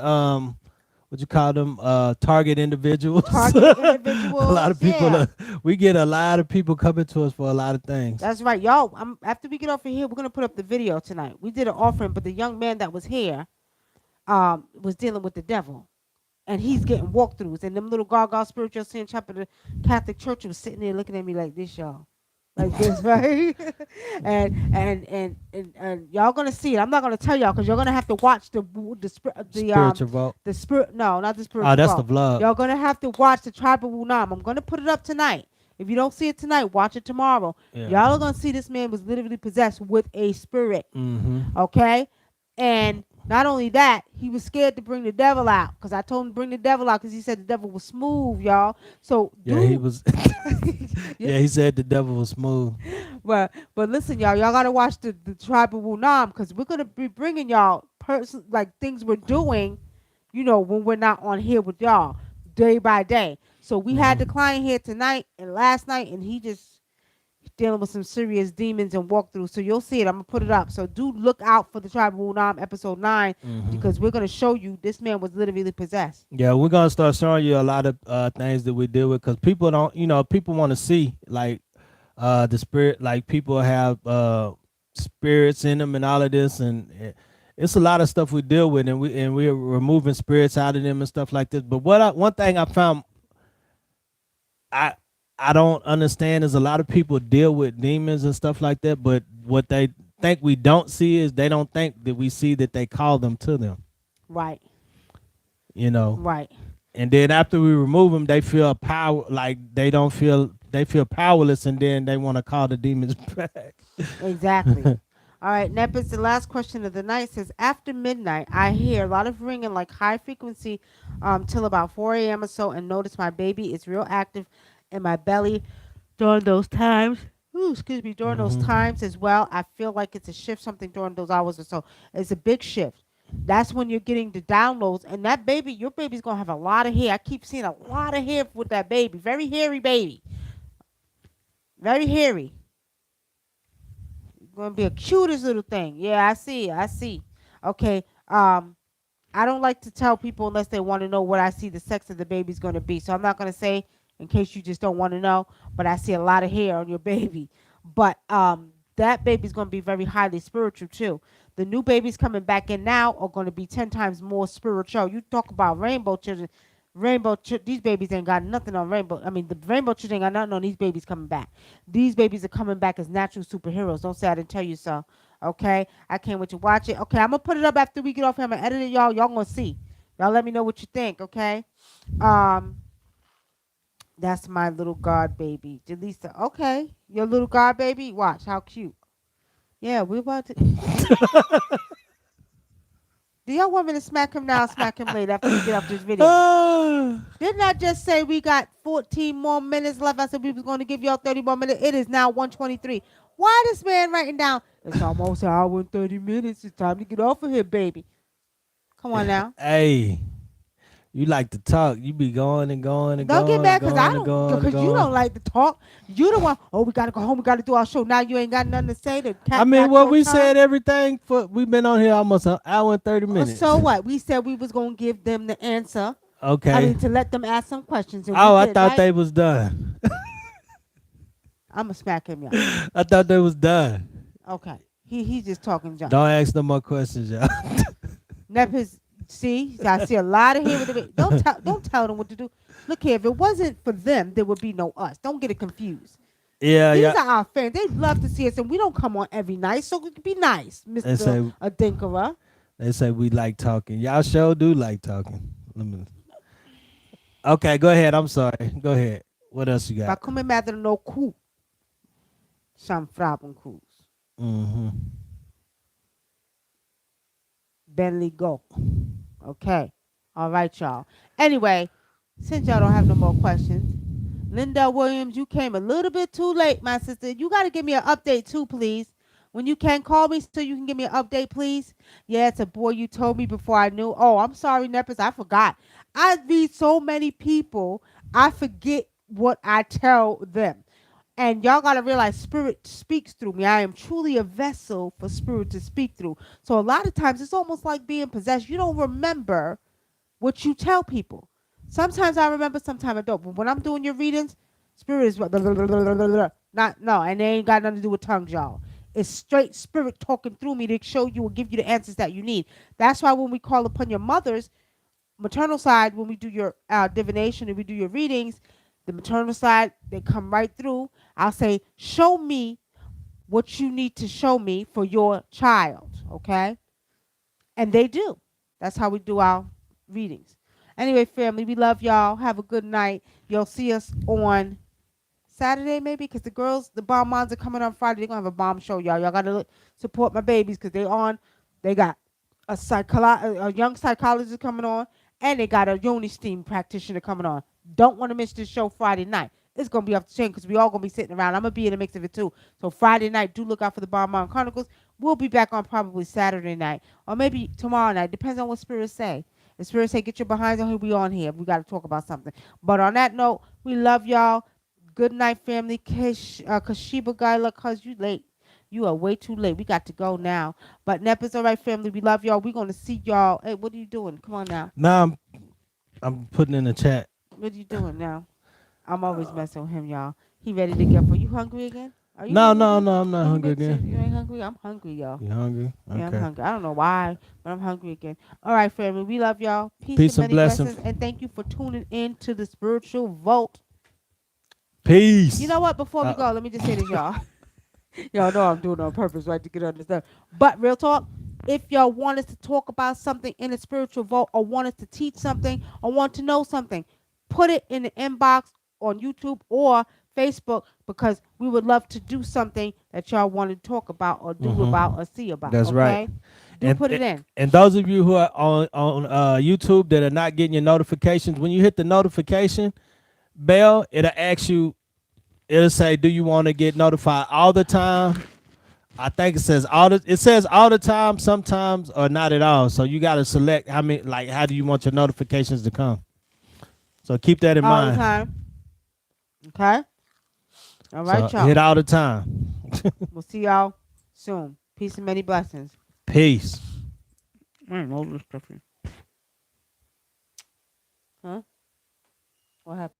what you call them target individuals. Target individuals. A lot of people yeah. we get a lot of people coming to us for a lot of things. That's right, y'all. After we get off of here, we're gonna put up the video tonight. We did an offering, but the young man that was here was dealing with the devil. And he's getting walkthroughs. And them little gargoyle spiritual sin chop of the Catholic Church was sitting there looking at me like this, y'all. Like this, right? and y'all gonna see it. I'm not gonna tell y'all because you're gonna have to watch the spiritual vault. The spirit. No, not the spiritual. Oh, that's vault. the vlog. Y'all gonna have to watch the tribe of Wunam. I'm gonna put it up tonight. If you don't see it tonight, watch it tomorrow. Yeah. Y'all are gonna see this man was literally possessed with a spirit. Okay, and not only that, he was scared to bring the devil out because I told him to bring the devil out because he said the devil was smooth, y'all. So yeah, he was. Yeah, he said the devil was smooth. but listen, y'all gotta watch the tribe of Wunam because we're gonna be bringing y'all like things we're doing, when we're not on here with y'all day by day. So we had the client here tonight and last night, and he just dealing with some serious demons and walkthroughs. So you'll see it. I'm gonna put it up. So do look out for the tribe of Wunam episode 9 because we're gonna show you this man was literally possessed. Yeah, we're gonna start showing you a lot of things that we deal with because people don't, people want to see like the spirit, like people have spirits in them and all of this, and it's a lot of stuff we deal with, and we're removing spirits out of them and stuff like this. But one thing I found, I don't understand is a lot of people deal with demons and stuff like that, but what they think we don't see is they don't think that we see that they call them to them. Right. Right. And then after we remove them, they feel power, like they feel powerless, and then they want to call the demons back. Exactly. All right, Nepis, the last question of the night says, after midnight, I hear a lot of ringing, like high frequency, till about 4 a.m. or so, and notice my baby is real active in my belly during those times. During those times as well. I feel like it's a shift, something during those hours or so. It's a big shift. That's when you're getting the downloads. And that baby, your baby's going to have a lot of hair. I keep seeing a lot of hair with that baby. Very hairy baby. Very hairy. Going to be a cutest little thing. Yeah, I see. Okay. I don't like to tell people unless they want to know what I see the sex of the baby's going to be. So I'm not going to say in case you just don't want to know, but I see a lot of hair on your baby. But that baby's going to be very highly spiritual too. The new babies coming back in now are going to be 10 times more spiritual. You talk about rainbow children. These babies ain't got nothing on rainbow. I mean, the rainbow children ain't got nothing on these babies coming back. These babies are coming back as natural superheroes. Don't say I didn't tell you so. Okay? I can't wait to watch it. Okay, I'm going to put it up after we get off here. I'm going to edit it, y'all. Y'all going to see. Y'all let me know what you think, okay? That's my little god baby. Jaleesa. Okay. Your little god baby? Watch. How cute. Yeah, we're about to... Do y'all want me to smack him now or smack him later after we get off this video? Ah, Didn't I just say we got 14 more minutes left? I said we was going to give y'all 30 more minutes. It is now 1:23. Why this man writing down? It's almost an hour and 30 minutes. It's time to get off of here, baby. Come on now. hey, you like to talk. You be going and going and Don't get going mad and because I going and don't, going and because you going. don't like to talk. You the one. Oh, we gotta go home. We gotta do our show. Now you ain't got nothing to say. The cat I mean, got well, your we tongue. said everything for. We've been on here almost an hour and 30 minutes. So what? We said we was gonna give them the answer. Okay. I mean, to let them ask some questions. And Oh, we I did, thought right? they was done. I'm gonna smack him, y'all. I thought they was done. Okay. He's just talking junk. Don't ask no more questions, y'all. Nepis, see, I see a lot of here with the don't tell them what to do. Look here, if it wasn't for them, there would be no us. Don't get it confused. Yeah, These yeah. are our fans. They love to see us, and we don't come on every night, so it could be nice, They say Mr. Adinkra. they say we like talking. Y'all sure do like talking. Okay, go ahead. I'm sorry. Go ahead. What else you Para got? comer madre no cu, some fraben cruz. Mm-hmm. Bentley go. Okay. All right, y'all. Anyway, since y'all don't have no more questions, Linda Williams, you came a little bit too late, my sister. You got to give me an update too, please. When you can call me so you can give me an update, please. Yeah, it's a boy you told me before I knew. Oh, I'm sorry, Nepis. I forgot. I read so many people, I forget what I tell them. And y'all got to realize spirit speaks through me. I am truly a vessel for spirit to speak through. So a lot of times it's almost like being possessed. You don't remember what you tell people. Sometimes I remember, sometimes I don't. But when I'm doing your readings, spirit is not no, and they ain't got nothing to do with tongues, y'all. It's straight spirit talking through me to show you or give you the answers that you need. That's why when we call upon your mothers, maternal side, when we do your divination and we do your readings, the maternal side, they come right through. I'll say, show me what you need to show me for your child, okay? And they do. That's how we do our readings. Anyway, family, we love y'all. Have a good night. You'll see us on Saturday, maybe, because the girls, the bomb moms are coming on Friday. They're going to have a bomb show, y'all. Y'all got to support my babies because they got a young psychologist coming on, and they got a Yoni Steam practitioner coming on. Don't want to miss this show Friday night. It's going to be off the chain because we all going to be sitting around. I'm going to be in the mix of it too. So Friday night, do look out for the Bomb Mom Chronicles. We'll be back on probably Saturday night or maybe tomorrow night. Depends on what spirits say. If spirits say, get your behinds on here, we on here. We got to talk about something. But on that note, we love y'all. Good night, family. Kashiba Gaila, cause you late. You are way too late. We got to go now. But Nepis, all right, family. We love y'all. We're going to see y'all. Hey, what are you doing? Come on now. Now I'm putting in the chat. What are you doing now? I'm always messing with him, y'all. He ready to get for you. Hungry again? Are you No, hungry no, again? no. I'm not Can you hungry make sure again. You ain't hungry? I'm hungry, y'all. You hungry? Okay. Yeah, I'm hungry. I don't know why, but I'm hungry again. All right, family. We love y'all. Peace and and many blessings. blessings. And thank you for tuning in to the Spiritual Vault. Peace. You know what? Before we go, let me just say this, y'all. Y'all know I'm doing it on purpose, right, to get understood. But real talk, if y'all want us to talk about something in the Spiritual Vault or want us to teach something or want to know something, put it in the inbox on YouTube or Facebook because we would love to do something that y'all want to talk about or do about or see about. That's okay? right. Do put it in. And those of you who are on YouTube that are not getting your notifications, when you hit the notification bell, it'll ask you, it'll say, do you want to get notified all the time? I think it says all the time, sometimes, or not at all. So you got to select how do you want your notifications to come? So keep that in All mind. the time. Okay? All right, So y'all. hit all the time. We'll see y'all soon. Peace and many blessings. Peace. I know this stuff. Huh? What happened?